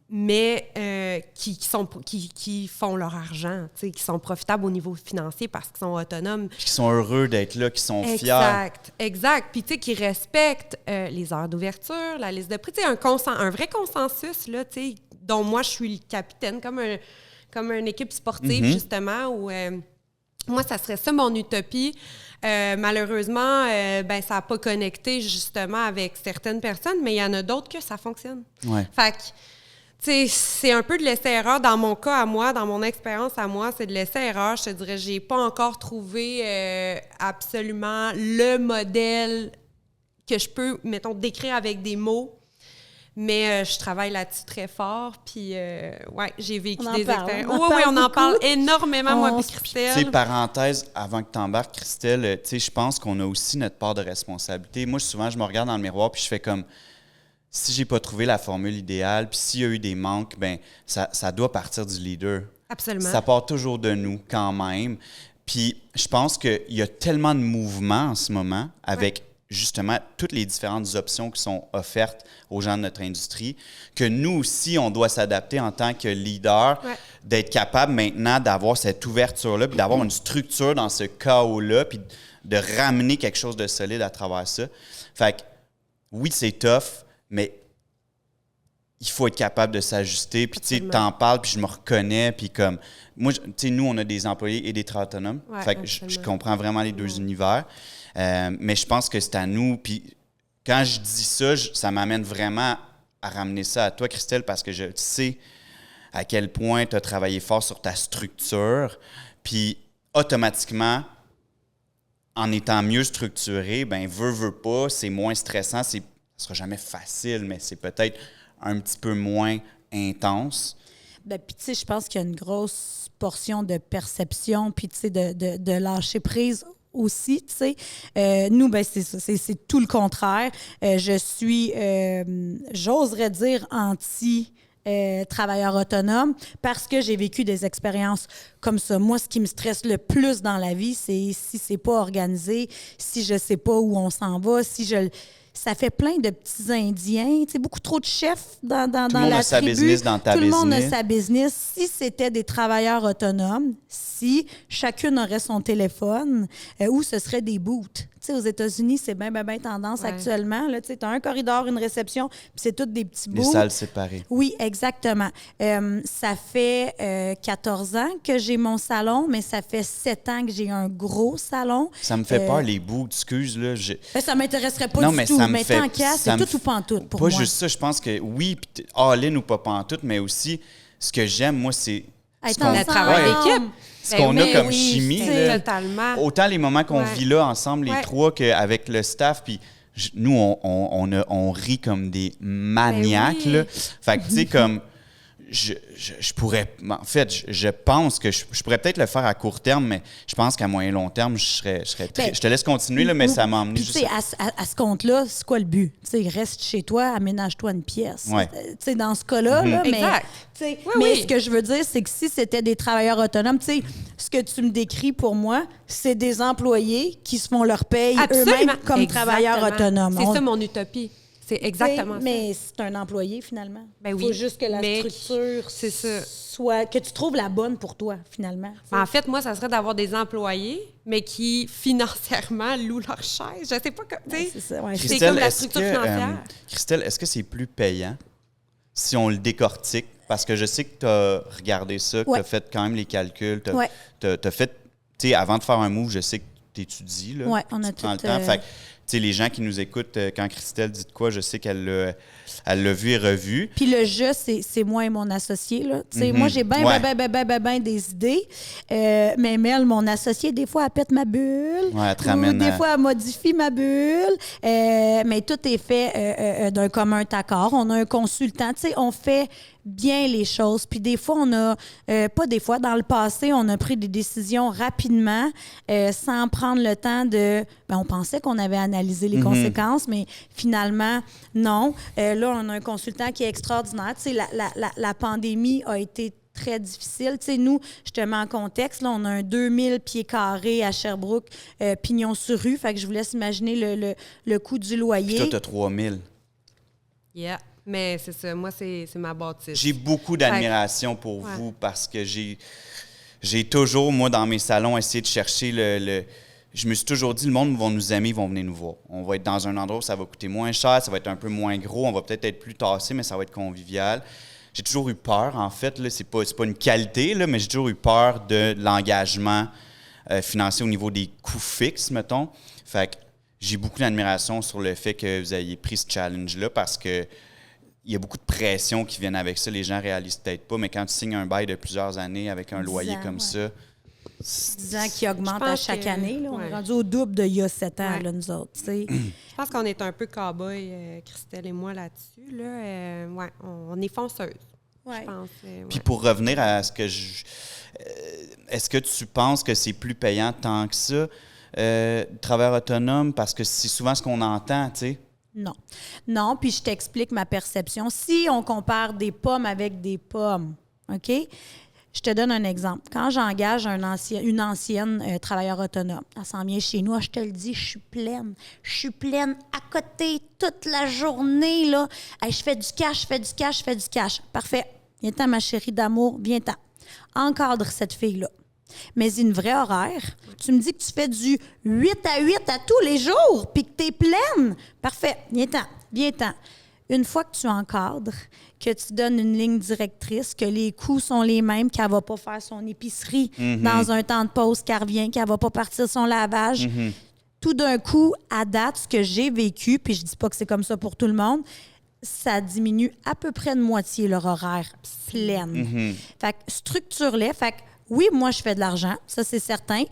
Mais qui font leur argent, qui sont profitables au niveau financier parce qu'ils sont autonomes. Qui sont heureux d'être là, qui sont fiers. Exact. Puis, tu sais, qui respectent les heures d'ouverture, la liste de prix. Tu sais, un vrai consensus, là, tu sais, dont moi, je suis le capitaine, comme une équipe sportive, justement, où... moi, ça serait ça, mon utopie. Malheureusement, ça n'a pas connecté, justement, avec certaines personnes, mais il y en a d'autres que ça fonctionne. Ouais. Fait que, tu sais, c'est un peu de l'essai-erreur. Dans mon cas à moi, dans mon expérience à moi, c'est de l'essai-erreur. Je te dirais, j'ai pas encore trouvé absolument le modèle que je peux, mettons, décrire avec des mots. Mais je travaille là-dessus très fort. Puis, j'ai vécu des expériences. Oui, on en parle énormément, moi et Christelle. Tu sais, parenthèse, avant que tu embarques, Christelle, tu sais, je pense qu'on a aussi notre part de responsabilité. Moi, souvent, je me regarde dans le miroir puis je fais comme, si j'ai pas trouvé la formule idéale, puis s'il y a eu des manques, ben ça doit partir du leader. Absolument. Ça part toujours de nous, quand même. Puis, je pense qu'il y a tellement de mouvements en ce moment avec... justement, toutes les différentes options qui sont offertes aux gens de notre industrie, que nous aussi, on doit s'adapter en tant que leader, d'être capable maintenant d'avoir cette ouverture-là, puis d'avoir une structure dans ce chaos-là, puis de ramener quelque chose de solide à travers ça. Fait que, oui, c'est tough, mais il faut être capable de s'ajuster. Puis, tu sais, t'en parles, puis je me reconnais, puis comme... Moi, tu sais, nous, on a des employés et des travailleurs autonomes. Fait que je comprends vraiment les deux univers. Mais je pense que c'est à nous. Puis quand je dis ça, ça m'amène vraiment à ramener ça à toi, Christelle, parce que je sais à quel point tu as travaillé fort sur ta structure. Puis automatiquement, en étant mieux structuré, ben veux pas, c'est moins stressant. Ça ne sera jamais facile, mais c'est peut-être un petit peu moins intense. Puis tu sais, je pense qu'il y a une grosse portion de perception, puis tu sais, de lâcher prise aussi, tu sais. Nous, ben c'est ça, c'est tout le contraire. Je suis, j'oserais dire, anti travailleur autonome parce que j'ai vécu des expériences comme ça. Moi, ce qui me stresse le plus dans la vie, c'est si c'est pas organisé, si je sais pas où on s'en va, ça fait plein de petits Indiens. Tu sais, beaucoup trop de chefs dans la tribu. Tout le monde a sa business dans ta business. Tout le monde a sa business. Si c'était des travailleurs autonomes, si chacune aurait son téléphone, ou ce serait des booths. Tu sais, aux États-Unis, c'est bien tendance actuellement. Tu sais, as un corridor, une réception, puis c'est tous des petits booths. Des salles séparées. Oui, exactement. Ça fait 14 ans que j'ai mon salon, mais ça fait 7 ans que j'ai un gros salon. Ça me fait peur, les booths, excuse. Là, ça m'intéresserait pas du tout. Mais tant qu'à, c'est tout ou pantoute pour moi. Pas juste ça, je pense que oui, all-in ou pas pantoute, mais aussi, ce que j'aime, moi, c'est... le travail d'équipe. Ce qu'on a comme chimie, là, totalement. Autant les moments qu'on vit là ensemble, les trois, qu'avec le staff, puis nous, on rit comme des maniaques. Là. Fait que, tu sais, comme... Je pourrais... En fait, je pense que je pourrais peut-être le faire à court terme, mais je pense qu'à moyen long terme, je serais très... Je te laisse continuer, là, mais ça m'a emmené juste... À ce compte-là, c'est quoi le but? Tu sais, reste chez toi, aménage-toi une pièce. Ouais. Tu sais, dans ce cas-là, là, exact. Mais ce que je veux dire, c'est que si c'était des travailleurs autonomes, tu sais, ce que tu me décris pour moi, c'est des employés qui se font leur paye eux-mêmes comme travailleurs autonomes. C'est ça mon utopie. C'est exactement ça. Mais c'est un employé, finalement. Ben oui. Il faut juste que la structure soit... Que tu trouves la bonne pour toi, finalement. En fait, moi, ça serait d'avoir des employés, mais qui, financièrement, louent leur chaise. Je sais pas... C'est ça, ouais. C'est comme la structure financière. Christelle, est-ce que c'est plus payant si on le décortique? Parce que je sais que tu as regardé ça, que tu as fait quand même les calculs. Tu as fait... Tu sais, avant de faire un move, je sais que tu étudies. Oui, on a tout... le temps. Fait que, les gens qui nous écoutent, quand Christelle dit de quoi, je sais qu'elle l'a vu et revu. Puis le jeu, c'est moi et mon associé. Là. Moi, j'ai bien des idées. Mais Mel, mon associé, des fois, elle pète ma bulle. Ouais, elle te ramène des fois, elle modifie ma bulle. Mais tout est fait d'un commun accord. On a un consultant. On fait bien les choses. Puis des fois, pas des fois, dans le passé, on a pris des décisions rapidement sans prendre le temps de... on pensait qu'on avait analysé les conséquences, mais finalement, non. Là, on a un consultant qui est extraordinaire. La pandémie a été très difficile. Nous, je te mets en contexte, là, on a un 2000 pieds carrés à Sherbrooke, pignon sur rue. Fait que je vous laisse imaginer le coût du loyer. Puis toi, tu as 3000. Yeah. Mais c'est ça, moi, c'est ma bâtisse. J'ai beaucoup d'admiration pour vous parce que j'ai toujours, moi, dans mes salons, essayé de chercher Je me suis toujours dit, le monde va nous aimer, ils vont venir nous voir. On va être dans un endroit où ça va coûter moins cher, ça va être un peu moins gros, on va peut-être être plus tassé, mais ça va être convivial. J'ai toujours eu peur, en fait, là, c'est pas une qualité, là, mais j'ai toujours eu peur de l'engagement financier au niveau des coûts fixes, mettons. Fait que j'ai beaucoup d'admiration sur le fait que vous ayez pris ce challenge-là parce que il y a beaucoup de pression qui viennent avec ça. Les gens ne réalisent peut-être pas, mais quand tu signes un bail de plusieurs années avec un loyer comme ça... 10 ans qui augmente à chaque année. Là. On est rendu au double d'il y a 7 ans, là, nous autres. Je pense qu'on est un peu cow-boy, Christelle et moi, là-dessus. Là. On est fonceuse. Je pense. Puis pour revenir à ce que est-ce que tu penses que c'est plus payant tant que ça, travailleur autonome, parce que c'est souvent ce qu'on entend, tu sais? Non. Non, puis je t'explique ma perception. Si on compare des pommes avec des pommes, OK? Je te donne un exemple. Quand j'engage une ancienne travailleur autonome, elle s'en vient chez nous, je te le dis, je suis pleine. Je suis pleine à côté toute la journée. Là. Hey, je fais du cash. Parfait. Viens-t'en, ma chérie d'amour, viens-t'en. Encadre cette fille-là. Mais une vraie horaire. Tu me dis que tu fais du 8 à 8 à tous les jours, puis que tu es pleine. Parfait. Viens-t'en. Une fois que tu encadres, que tu donnes une ligne directrice, que les coûts sont les mêmes, qu'elle ne va pas faire son épicerie dans un temps de pause, qu'elle revient, qu'elle ne va pas partir son lavage, tout d'un coup, à date, ce que j'ai vécu, puis je ne dis pas que c'est comme ça pour tout le monde, ça diminue à peu près de moitié leur horaire pleine. Fait que structure-les. Fait que oui, moi, je fais de l'argent, ça, c'est certain.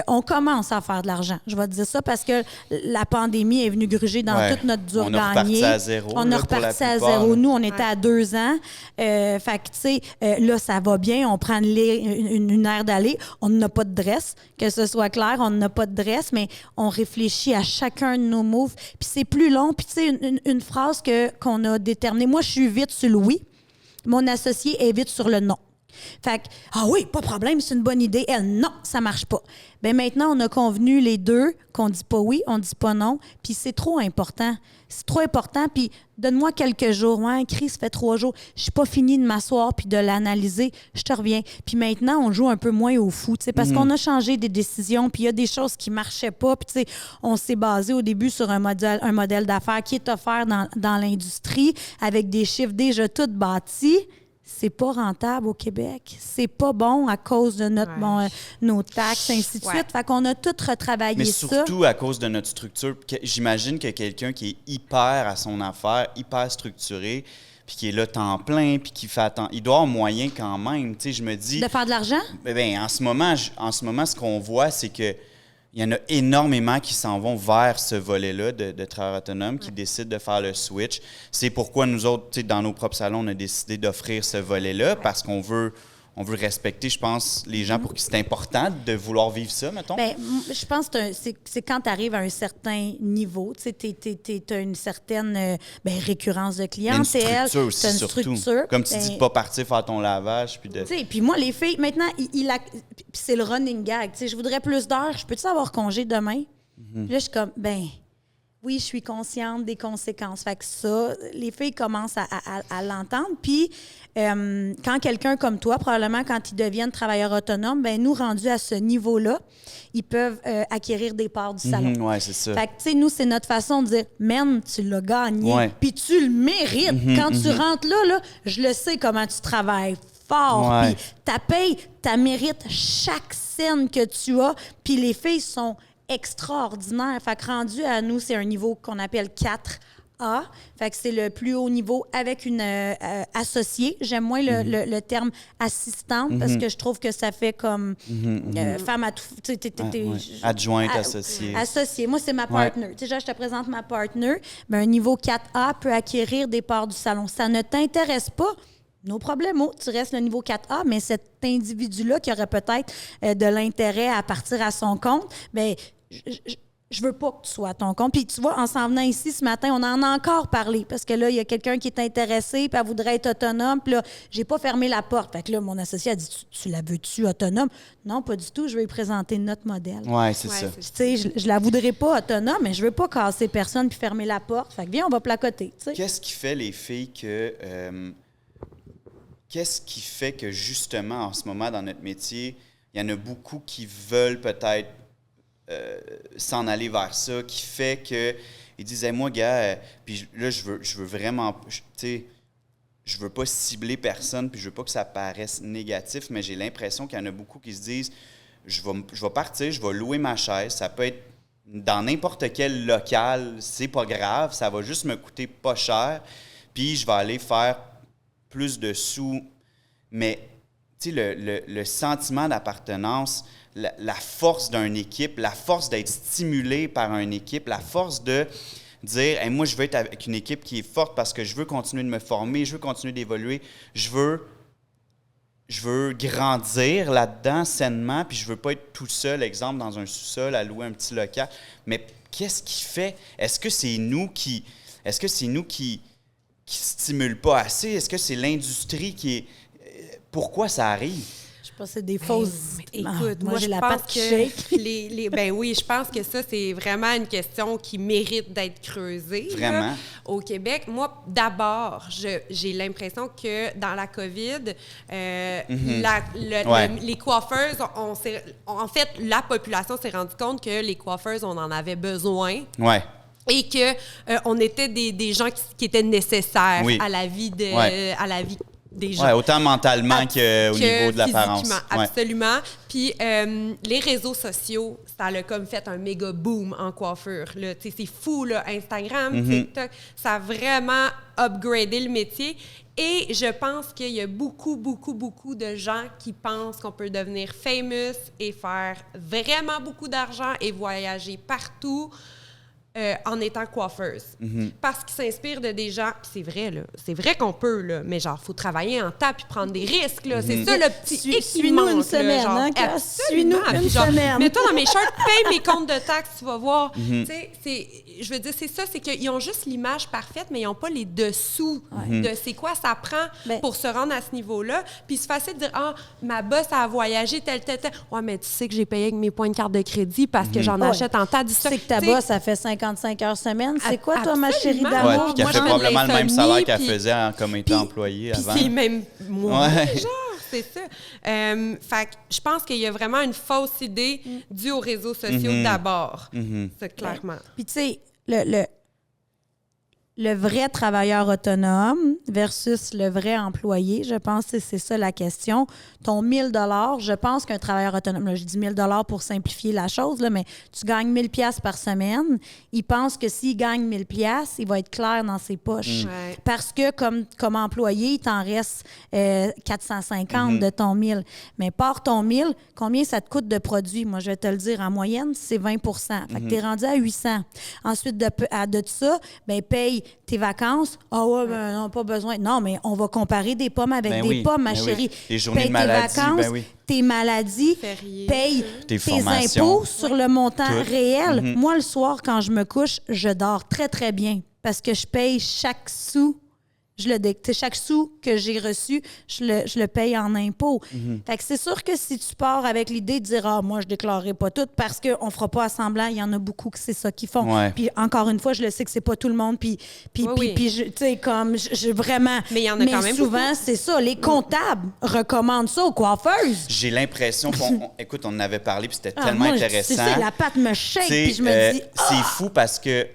On commence à faire de l'argent. Je vais te dire ça parce que la pandémie est venue gruger dans toute notre dur gagné. On a reparti à zéro. On a reparti à zéro. Nous, on était à 2 ans. Fait que, tu sais, là, ça va bien. On prend une aire d'aller. On n'a pas de dress, que ce soit clair. On n'a pas de dress, mais on réfléchit à chacun de nos moves. Puis c'est plus long. Puis, tu sais, une phrase qu'on a déterminée. Moi, je suis vite sur le oui. Mon associé est vite sur le non. Fait que, ah oui, pas de problème, c'est une bonne idée. Elle, non, ça marche pas. Bien, maintenant, on a convenu les deux qu'on dit pas oui, on dit pas non, puis c'est trop important. C'est trop important, puis donne-moi quelques jours. Ouais, Chris, ça fait 3 jours. Je suis pas fini de m'asseoir puis de l'analyser. Je te reviens. Puis maintenant, on joue un peu moins au fou, tu sais, parce qu'on a changé des décisions, puis il y a des choses qui marchaient pas. Puis, tu sais, on s'est basé au début sur un modèle d'affaires qui est offert dans l'industrie avec des chiffres déjà tout bâtis. C'est pas rentable au Québec. C'est pas bon à cause de nos taxes, ainsi de suite. Fait qu'on a tout retravaillé mais ça. surtout à cause de notre structure. J'imagine que quelqu'un qui est hyper à son affaire, hyper structuré, puis qui est là temps plein, puis qui fait il doit avoir moyen quand même. Tu sais, je me dis... De faire de l'argent? En ce moment, ce qu'on voit, c'est que il y en a énormément qui s'en vont vers ce volet-là de travail autonome, qui décident de faire le switch. C'est pourquoi nous autres, dans nos propres salons, on a décidé d'offrir ce volet-là, parce qu'on veut respecter, je pense, les gens pour qui c'est important de vouloir vivre ça, mettons. Bien, je pense que c'est quand tu arrives à un certain niveau, tu sais, tu as une certaine récurrence de clientèle. Une structure aussi, une surtout. Structure. Comme tu dis, de ne pas partir faire ton lavage. Puis de... Puis moi, les filles, maintenant, c'est le running gag. Tu sais, je voudrais plus d'heures. Je peux-tu avoir congé demain? Puis là, je suis comme, oui, je suis consciente des conséquences. Fait que ça, les filles commencent à l'entendre. Puis, quand quelqu'un comme toi, probablement quand ils deviennent travailleurs autonomes, nous, rendus à ce niveau-là, ils peuvent acquérir des parts du salon. Oui, c'est ça. Fait que, tu sais, nous, c'est notre façon de dire, man, tu l'as gagné, puis tu le mérites. Quand tu rentres là, je le sais comment tu travailles fort. Puis ta paye, tu mérites chaque scène que tu as. Puis les filles sont extraordinaires. Fait que rendu à nous, c'est un niveau qu'on appelle 4A. Fait que c'est le plus haut niveau avec une associée. J'aime moins le terme assistante parce que je trouve que ça fait comme femme à tout. Adjointe, associée. Associée. Moi, c'est ma partner. Tu sais, je te présente ma partner. Mais un niveau 4A peut acquérir des parts du salon. Ça ne t'intéresse pas? No problemo, tu restes le niveau 4A, mais cet individu-là qui aurait peut-être de l'intérêt à partir à son compte, bien, je veux pas que tu sois à ton compte. Puis tu vois, en s'en venant ici ce matin, on en a encore parlé parce que là, il y a quelqu'un qui est intéressé, puis elle voudrait être autonome, puis là, j'ai pas fermé la porte. Fait que là, mon associé a dit, tu la veux-tu autonome? Non, pas du tout, je vais lui présenter notre modèle. Oui, c'est ça. Tu sais, je la voudrais pas autonome, mais je veux pas casser personne puis fermer la porte. Fait que viens, on va placoter, tu sais. Qu'est-ce qui fait les filles que... Qu'est-ce qui fait que, justement, en ce moment, dans notre métier, il y en a beaucoup qui veulent peut-être s'en aller vers ça, qui fait qu'ils disent hey, « moi, gars, puis là, je veux vraiment... Tu sais, je veux pas cibler personne, puis je veux pas que ça paraisse négatif, mais j'ai l'impression qu'il y en a beaucoup qui se disent « je vais partir, je vais louer ma chaise, ça peut être dans n'importe quel local, c'est pas grave, ça va juste me coûter pas cher, puis je vais aller faire... plus de sous, mais tu sais, le sentiment d'appartenance, la force d'une équipe, la force d'être stimulé par une équipe, la force de dire hey, « moi, je veux être avec une équipe qui est forte parce que je veux continuer de me former, je veux continuer d'évoluer, je veux grandir là-dedans sainement, puis je veux pas être tout seul, exemple, dans un sous-sol, à louer un petit local. » Mais qu'est-ce qui fait? Est-ce que c'est nous qui stimule pas assez? Est-ce que c'est l'industrie qui est... Pourquoi ça arrive? Je pense que c'est des fausses... Écoute, moi, j'ai la patte qui shake. Ben oui, je pense que ça, c'est vraiment une question qui mérite d'être creusée. Vraiment? Là, au Québec. Moi, d'abord, j'ai l'impression que dans la COVID, les coiffeuses, en fait, la population s'est rendue compte que les coiffeuses, on en avait besoin. Ouais. Et qu'on était des gens qui étaient nécessaires à la vie à la vie des gens. Oui, autant mentalement qu'au niveau de l'apparence. Absolument. Puis les réseaux sociaux, ça a comme fait un méga boom en coiffure. Là. C'est fou, là. Instagram, TikTok, ça a vraiment upgradé le métier. Et je pense qu'il y a beaucoup, beaucoup, beaucoup de gens qui pensent qu'on peut devenir famous et faire vraiment beaucoup d'argent et voyager partout en étant coiffeuse. Parce qu'ils s'inspirent de des gens. Puis c'est vrai, là. C'est vrai qu'on peut, là. Mais genre, il faut travailler en temps puis prendre des risques, là. C'est ça le petit hic qui Suis-nous manque, une semaine, là, hein, genre. Cass? Absolument. Suis-nous une Puis genre, semaine. mets-toi dans mes shirts, paye mes comptes de taxes, tu vas voir. Tu sais, je veux dire, c'est ça, c'est qu'ils ont juste l'image parfaite, mais ils n'ont pas les dessous de c'est quoi ça prend pour se rendre à ce niveau-là. Puis c'est facile de dire, ah, ma boss a voyagé, tel. Ouais, mais tu sais que j'ai payé avec mes points de carte de crédit parce que j'en achète en tas. Tu sais que ta boss, ça fait 55 heures semaine. C'est quoi, toi, ma chérie absolument. d'amour? Ouais, puis qu'elle Moi, fait je fais de probablement le même l'infamie, salaire qu'elle puis- faisait comme étant employée Puis avant. c'est même moi, Ouais. genre, c'est ça. Fait que je pense qu'il y a vraiment une fausse idée due aux réseaux sociaux d'abord. Ça, clairement. Puis tu sais, le vrai travailleur autonome versus le vrai employé, je pense que c'est ça la question. Ton 1 000 $, je pense qu'un travailleur autonome, là, je dis 1 000 $ pour simplifier la chose, là, mais tu gagnes 1 000 $ par semaine. Il pense que s'il gagne 1 000 $, il va être clair dans ses poches. Ouais. Parce que comme employé, il t'en reste 450 de ton 1 000. Mais par ton 1 000, combien ça te coûte de produits? Moi, je vais te le dire, en moyenne, c'est 20 Fait que tu es rendu à 800. Ensuite de ça, ben paye tes vacances. Ah ouais, ben non, pas besoin. Non, mais on va comparer des pommes avec Ben des oui, pommes, ma ben oui. chérie. Les journées Paye de maladie, tes vacances, ben oui. tes maladies, Fériés. paye Tes tes formations. impôts sur le montant Tout. réel. Moi, le soir, quand je me couche, je dors très, très bien parce que je paye chaque sou. Chaque sou que j'ai reçu, je le paye en impôts. Fait que c'est sûr que si tu pars avec l'idée de dire « Ah, moi, je déclarerai pas tout parce qu'on fera pas semblant », il y en a beaucoup que c'est ça qu'ils font. Ouais. Puis encore une fois, je le sais que c'est pas tout le monde. Puis Oui. tu sais, comme, je vraiment... Mais il y en a quand même souvent, beaucoup. c'est ça. Les comptables recommandent ça aux coiffeuses. J'ai l'impression écoute, on en avait parlé, puis c'était Ah, tellement moi, intéressant. Tu sais, la patte me shake, T'sais, puis je me dis... c'est fou parce que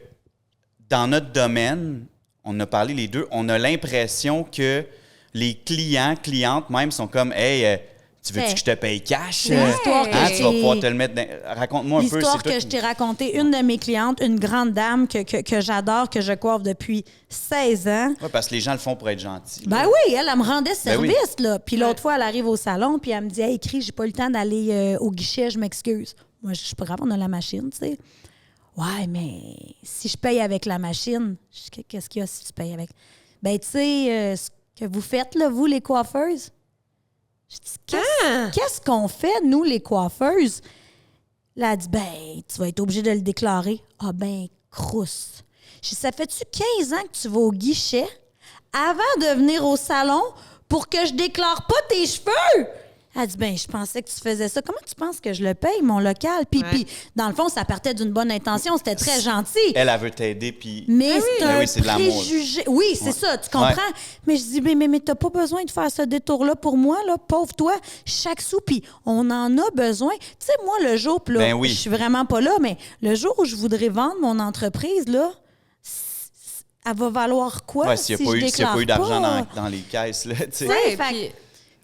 dans notre domaine, on a parlé les deux, on a l'impression que les clientes même sont comme « Hey, tu veux-tu que je te paye cash? L'histoire que Tu vas j'ai- pouvoir te le mettre dans... Raconte-moi un peu. L'histoire c'est que tout- je t'ai racontée, une de mes clientes, une grande dame que j'adore, que je coiffe depuis 16 ans. Ouais, parce que les gens le font pour être gentils. Ben oui, elle me rendait Ben oui. service, là. Puis l'autre fois, elle arrive au salon, puis elle me dit « Hey, Cri, j'ai pas eu le temps d'aller au guichet, je m'excuse. » Moi, je suis pas grave, on a la machine, tu sais. Ouais, mais si je paye avec la machine, qu'est-ce qu'il y a si tu payes avec? Ben, tu sais, ce que vous faites, là, vous, les coiffeuses. Je dis, qu'est-ce qu'on fait, nous, les coiffeuses? Là, elle dit, ben, tu vas être obligé de le déclarer. Ah, ben, crousse. Je dis, ça fait-tu 15 ans que tu vas au guichet avant de venir au salon pour que je déclare pas tes cheveux? Elle dit, ben, je pensais que tu faisais ça. Comment tu penses que je le paye, mon local? Puis, dans le fond, ça partait d'une bonne intention. C'était très gentil. Elle veut t'aider, puis... Mais c'est un c'est de l'amour. préjugé. Oui, c'est ça, tu comprends. Ouais. Mais je dis, mais t'as pas besoin de faire ce détour-là pour moi, là, pauvre toi. Chaque sou, puis on en a besoin. Tu sais, moi, le jour, puis là, Ben oui. je suis vraiment pas là, mais le jour où je voudrais vendre mon entreprise, là, elle va valoir quoi Ouais, si s'il n'y a, je déclare pas eu d'argent pas? dans les caisses, là, tu sais. Ouais, Fait fait que-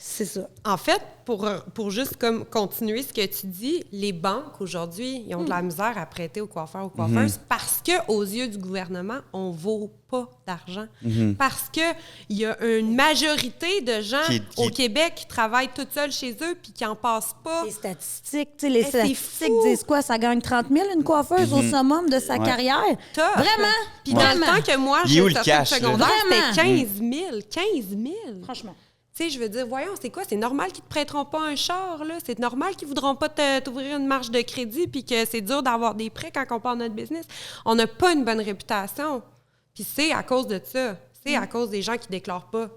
c'est ça. En fait, pour juste comme continuer ce que tu dis, les banques aujourd'hui, ils ont de la misère à prêter aux coiffeurs, aux coiffeuses parce que aux yeux du gouvernement, on vaut pas d'argent. Parce que il y a une majorité de gens Qui- au Québec qui travaillent toutes seules chez eux puis qui en passent pas. Les statistiques, tu sais, les c'est statistiques fou. disent quoi? Ça gagne 30 000 une coiffeuse au summum de sa Ouais. carrière. Top. Vraiment? Puis dans le temps que moi, Il est où j'ai le sorti du cash, là? secondaire, Vraiment? c'était 15 000. 15 000. Franchement. Tu sais, je veux dire, voyons, c'est quoi? C'est normal qu'ils te prêteront pas un char, là. C'est normal qu'ils voudront pas t'ouvrir une marge de crédit puis que c'est dur d'avoir des prêts quand on part notre business. On n'a pas une bonne réputation. Puis c'est à cause de ça. C'est à cause des gens qui déclarent pas.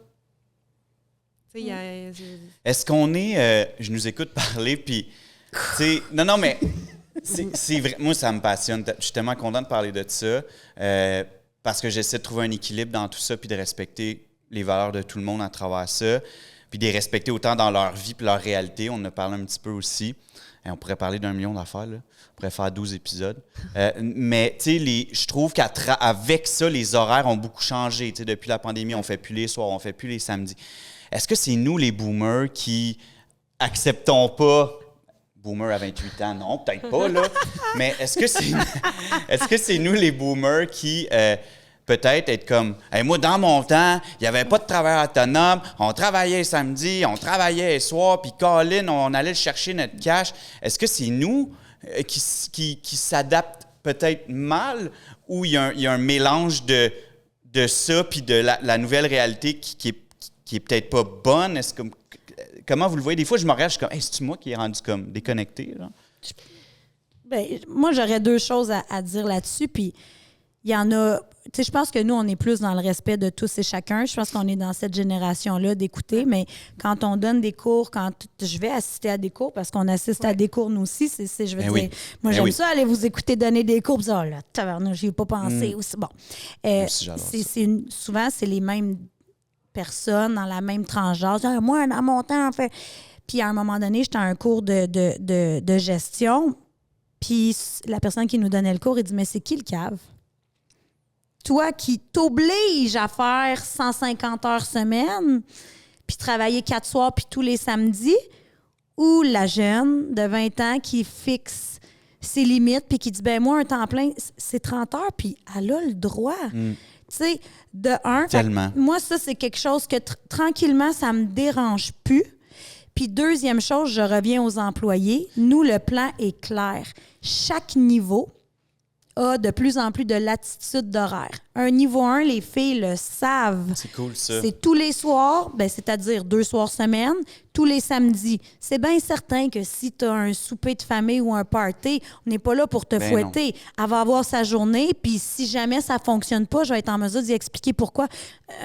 Tu sais, il y a... Est-ce qu'on est... je nous écoute parler, puis... tu sais, non, mais... C'est vrai. Moi, ça me passionne. Je suis tellement content de parler de ça parce que j'essaie de trouver un équilibre dans tout ça puis de respecter les valeurs de tout le monde à travers ça, puis de les respecter autant dans leur vie puis leur réalité. On en a parlé un petit peu aussi. Et on pourrait parler d'1 million d'affaires, là. On pourrait faire 12 épisodes. Mais, tu sais, je trouve qu'avec ça, les horaires ont beaucoup changé. Tu sais, depuis la pandémie, on ne fait plus les soirs, on ne fait plus les samedis. Est-ce que c'est nous, les boomers, qui acceptons pas... Boomer à 28 ans, non, peut-être pas, là. Mais est-ce que c'est nous, les boomers, qui... peut-être être comme, hey, moi, dans mon temps, il n'y avait pas de travail autonome, on travaillait samedi, on travaillait les soirs, puis Colin, on allait chercher notre cash. Est-ce que c'est nous qui s'adaptent peut-être mal ou il y a un mélange de ça puis de la nouvelle réalité qui est peut-être pas bonne? Comment vous le voyez? Des fois, je me regarde, je suis comme, hey, c'est-tu moi qui est rendu comme déconnecté? Là? Ben, moi, j'aurais deux choses à dire là-dessus. Puis, il y en a. Tu sais, je pense que nous, on est plus dans le respect de tous et chacun. Je pense qu'on est dans cette génération-là d'écouter. Mais quand on donne des cours, je vais assister à des cours, parce qu'on assiste à des cours, nous aussi, je veux dire, oui. moi, j'aime oui. ça, aller vous écouter donner des cours. Puis, oh là, tabarnouche, j'y ai pas pensé. Aussi. Bon. Aussi, j'adore ça. Souvent, c'est les mêmes personnes dans la même tranche d'âge. Ah, moi, à mon temps, en fait. Puis, à un moment donné, j'étais à un cours de gestion. Puis la personne qui nous donnait le cours, il dit « Mais c'est qui le cave? Toi qui t'oblige à faire 150 heures semaine, puis travailler 4 soirs, puis tous les samedis, ou la jeune de 20 ans qui fixe ses limites, puis qui dit « Ben moi, un temps plein, c'est 30 heures, puis elle a le droit. Tu sais, de un, Tellement. Moi, ça, c'est quelque chose que tranquillement, ça me dérange plus. Puis deuxième chose, je reviens aux employés. Nous, le plan est clair. Chaque niveau a de plus en plus de latitude d'horaire. Un niveau 1, les filles le savent. C'est cool, ça. C'est tous les soirs, c'est-à-dire 2 soirs semaine, tous les samedis. C'est bien certain que si tu as un souper de famille ou un party, on n'est pas là pour te fouetter. Non. Elle va avoir sa journée, puis si jamais ça ne fonctionne pas, je vais être en mesure d'y expliquer pourquoi.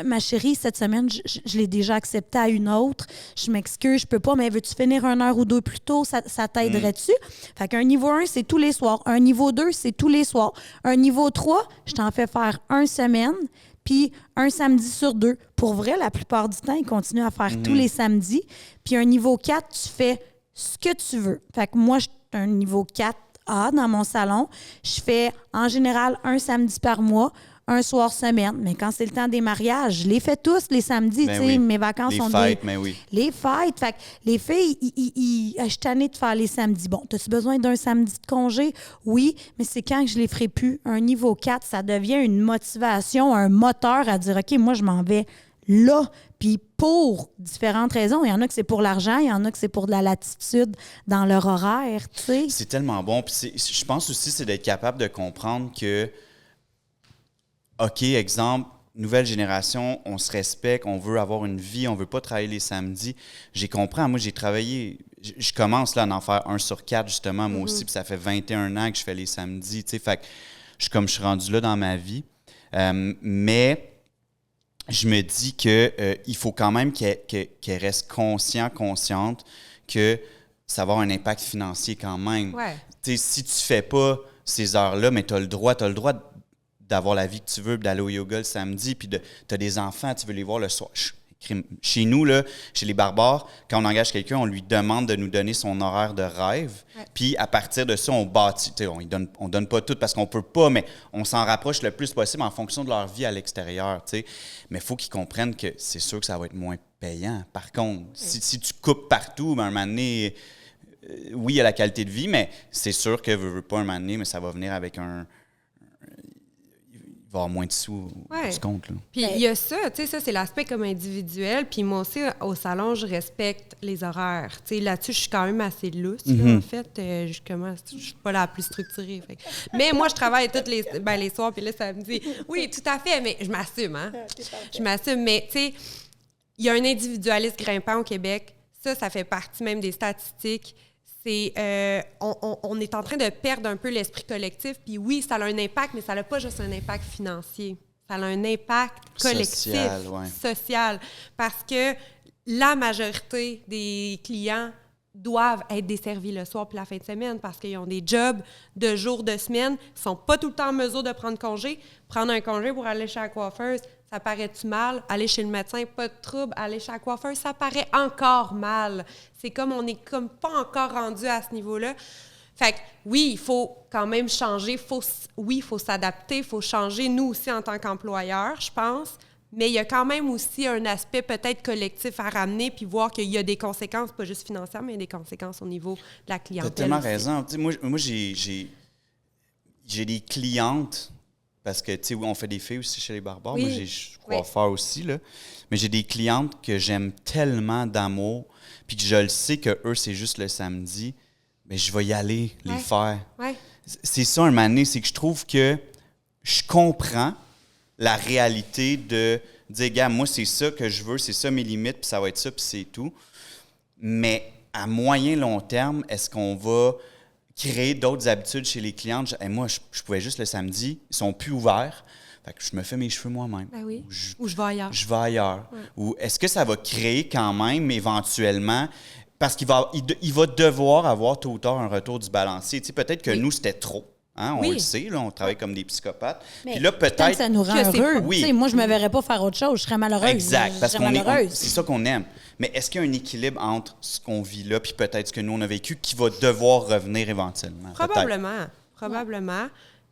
Ma chérie, cette semaine, je l'ai déjà acceptée à une autre. Je m'excuse, je peux pas, mais veux-tu finir 1 heure ou 2 plus tôt? Ça t'aiderait-tu? Fait qu'un niveau 1, c'est tous les soirs. Un niveau 2, c'est tous les soirs. Un niveau 3, je t'en fais faire 1 semaine, puis un samedi sur 2. Pour vrai, la plupart du temps, ils continuent à faire tous les samedis. Puis un niveau 4, tu fais ce que tu veux. Fait que moi, je suis un niveau 4A dans mon salon. Je fais en général un samedi par mois, un soir semaine. Mais quand c'est le temps des mariages, je les fais tous les samedis. Oui. Mes vacances sont les fêtes, mais oui. Les fêtes. Fait que les filles, je suis tannée de faire les samedis. Bon, as-tu besoin d'un samedi de congé? Oui, mais c'est quand que je les ferai plus. Un niveau 4, ça devient une motivation, un moteur à dire, OK, moi, je m'en vais là. Puis pour différentes raisons. Il y en a que c'est pour l'argent, il y en a que c'est pour de la latitude dans leur horaire, tu sais. C'est tellement bon. Puis je pense aussi, c'est d'être capable de comprendre que OK, exemple, nouvelle génération, on se respecte, on veut avoir une vie, on veut pas travailler les samedis. J'ai compris, moi, j'ai travaillé, je commence là à en faire 1 sur 4, justement, moi aussi, puis ça fait 21 ans que je fais les samedis, tu sais, fait que je suis rendu là dans ma vie. Mais je me dis qu'il faut quand même qu'elle reste consciente que ça va avoir un impact financier quand même. Ouais. Tu sais, si tu fais pas ces heures-là, mais tu as le droit d'avoir la vie que tu veux, d'aller au yoga le samedi, puis tu as des enfants, tu veux les voir le soir. Chez nous, là, chez les barbares, quand on engage quelqu'un, on lui demande de nous donner son horaire de rêve. Ouais. Puis à partir de ça, on bâtit. On donne pas tout parce qu'on peut pas, mais on s'en rapproche le plus possible en fonction de leur vie à l'extérieur. T'sais. Mais il faut qu'ils comprennent que c'est sûr que ça va être moins payant. Par contre, si tu coupes partout, ben, un moment donné, oui, il y a la qualité de vie, mais c'est sûr que veux pas un moment donné, mais ça va venir avec il va y avoir moins de sous du compte. Là. Puis il y a ça, tu sais, ça, c'est l'aspect comme individuel. Puis moi aussi, au salon, je respecte les horaires. Tu sais, là-dessus, je suis quand même assez lousse, là, en fait. Je suis pas la plus structurée. Fait. Mais moi, je travaille tous les soirs, puis là, ça me dit, oui, tout à fait, mais je m'assume, hein. Je m'assume, mais tu sais, il y a un individualisme grimpant au Québec. Ça fait partie même des statistiques. C'est on est en train de perdre un peu l'esprit collectif. Puis oui, ça a un impact, mais ça n'a pas juste un impact financier. Ça a un impact collectif, social. Parce que la majorité des clients doivent être desservis le soir puis la fin de semaine parce qu'ils ont des jobs de jour, de semaine. Ils ne sont pas tout le temps en mesure de prendre congé. Prendre un congé pour aller chez la coiffeuse, ça paraît-tu mal? Aller chez le médecin, pas de trouble. Aller chez la coiffeuse, ça paraît encore mal. C'est comme on n'est comme pas encore rendu à ce niveau-là. Fait que oui, il faut quand même changer. Il faut s'adapter, il faut changer, nous aussi, en tant qu'employeurs, je pense. Mais il y a quand même aussi un aspect peut-être collectif à ramener puis voir qu'il y a des conséquences, pas juste financières, mais il y a des conséquences au niveau de la clientèle. Tu as tellement aussi. raison. T'sais, moi j'ai des clientes, parce que, tu sais, on fait des filles aussi chez les barbares. Oui. Moi, je suis coiffeur aussi, là. Mais j'ai des clientes que j'aime tellement d'amour, puis que je le sais que eux c'est juste le samedi, mais je vais y aller les faire. Ouais. c'est ça, un moment donné, c'est que je trouve que je comprends la réalité de dire, gars, moi, c'est ça que je veux, c'est ça mes limites, puis ça va être ça, puis c'est tout. Mais à moyen, long terme, est-ce qu'on va créer d'autres habitudes chez les clientes? Moi, je pouvais juste le samedi, ils sont plus ouverts. Fait que je me fais mes cheveux moi-même. Ben oui. Ou je vais ailleurs. Je vais ailleurs. Ouais. Ou est-ce que ça va créer quand même, éventuellement, parce qu'il va devoir avoir tôt ou tard un retour du balancier. Tu sais, peut-être que nous, c'était trop. Hein, on le sait, là, on travaille comme des psychopathes. Mais puis là, peut-être. Ça nous rend heureux. Oui. Moi, je ne me verrais pas faire autre chose. Je serais malheureuse. Exact. Parce c'est ça qu'on aime. Mais est-ce qu'il y a un équilibre entre ce qu'on vit là puis peut-être ce que nous, on a vécu qui va devoir revenir éventuellement? Probablement. Probablement.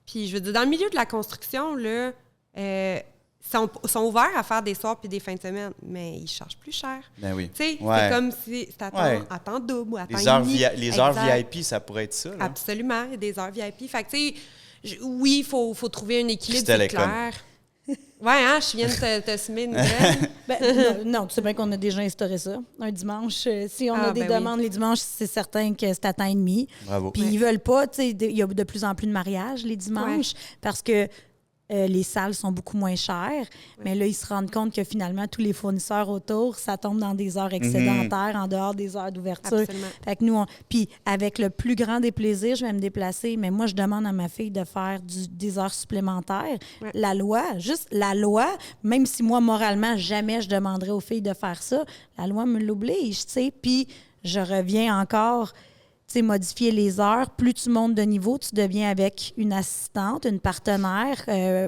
Puis, je veux dire, dans le milieu de la construction, là, sont ouverts à faire des soirs puis des fins de semaine, mais ils chargent plus cher. Ben oui. Tu sais, c'est comme si c'était à temps double ou à temps les heures VIP, ça pourrait être ça. Là. Absolument, il y a des heures VIP. Fait que, tu sais, oui, il faut trouver un équilibre, c'est clair. Oui, hein, je viens de te semer une graine. Non, tu sais bien qu'on a déjà instauré ça. Un dimanche, si on a des demandes les dimanches, c'est certain que c'est à temps et demi. Bravo. Puis ils veulent pas, tu sais, il y a de plus en plus de mariages les dimanches parce que les salles sont beaucoup moins chères, mais là, ils se rendent compte que finalement, tous les fournisseurs autour, ça tombe dans des heures excédentaires, en dehors des heures d'ouverture. Absolument. Fait que nous, puis avec le plus grand des plaisirs, je vais me déplacer, mais moi, je demande à ma fille de faire des heures supplémentaires. Ouais. La loi, même si moi, moralement, jamais je demanderais aux filles de faire ça, la loi me l'oblige, tu sais. Puis je reviens encore... modifier les heures. Plus tu montes de niveau, tu deviens avec une assistante, une partenaire,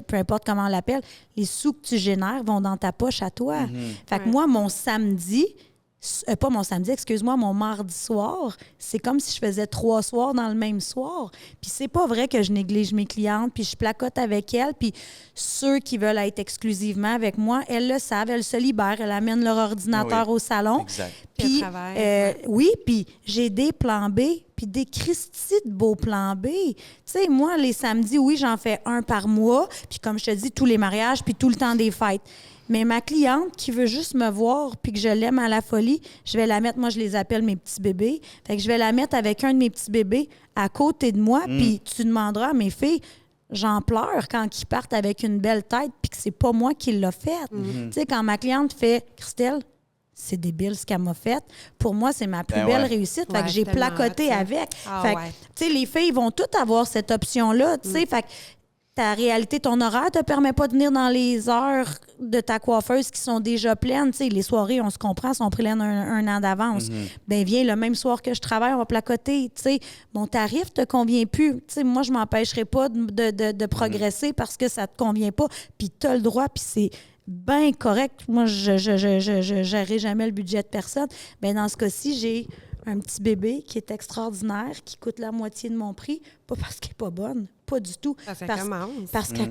peu importe comment on l'appelle. Les sous que tu génères vont dans ta poche à toi. Fait que moi, mon mardi soir, c'est comme si je faisais 3 soirs dans le même soir. Puis c'est pas vrai que je néglige mes clientes, puis je placote avec elles, puis ceux qui veulent être exclusivement avec moi, elles le savent, elles se libèrent, elles amènent leur ordinateur au salon. Exact. Puis, puis j'ai des plans B, puis des Christy de beaux plans B. Tu sais, moi, les samedis, oui, j'en fais un par mois, puis comme je te dis, tous les mariages, puis tout le temps des fêtes. Mais ma cliente qui veut juste me voir puis que je l'aime à la folie, je vais la mettre, moi je les appelle mes petits bébés, fait que je vais la mettre avec un de mes petits bébés à côté de moi, puis tu demanderas à mes filles, j'en pleure quand ils partent avec une belle tête puis que c'est pas moi qui l'ai fait. Tu sais, quand ma cliente fait « Christelle, c'est débile ce qu'elle m'a fait. » Pour moi, c'est ma plus belle réussite. Fait que j'ai placoté avec. Fait que, tu sais, les filles vont toutes avoir cette option-là, tu sais. Fait que ta réalité, ton horaire te permet pas de venir dans les heures de ta coiffeuse qui sont déjà pleines. Tu sais, les soirées, on se comprend, sont pleines un an d'avance. Ben viens, le même soir que je travaille, on va placoter. Tu sais, mon tarif te convient plus. Tu sais, moi, je m'empêcherai pas de progresser parce que ça te convient pas. Puis tu as le droit, puis c'est bien correct. Moi, je gérerai jamais le budget de personne. Ben dans ce cas-ci, j'ai un petit bébé qui est extraordinaire, qui coûte la moitié de mon prix, pas parce qu'elle n'est pas bonne, pas du tout. Parce qu'elle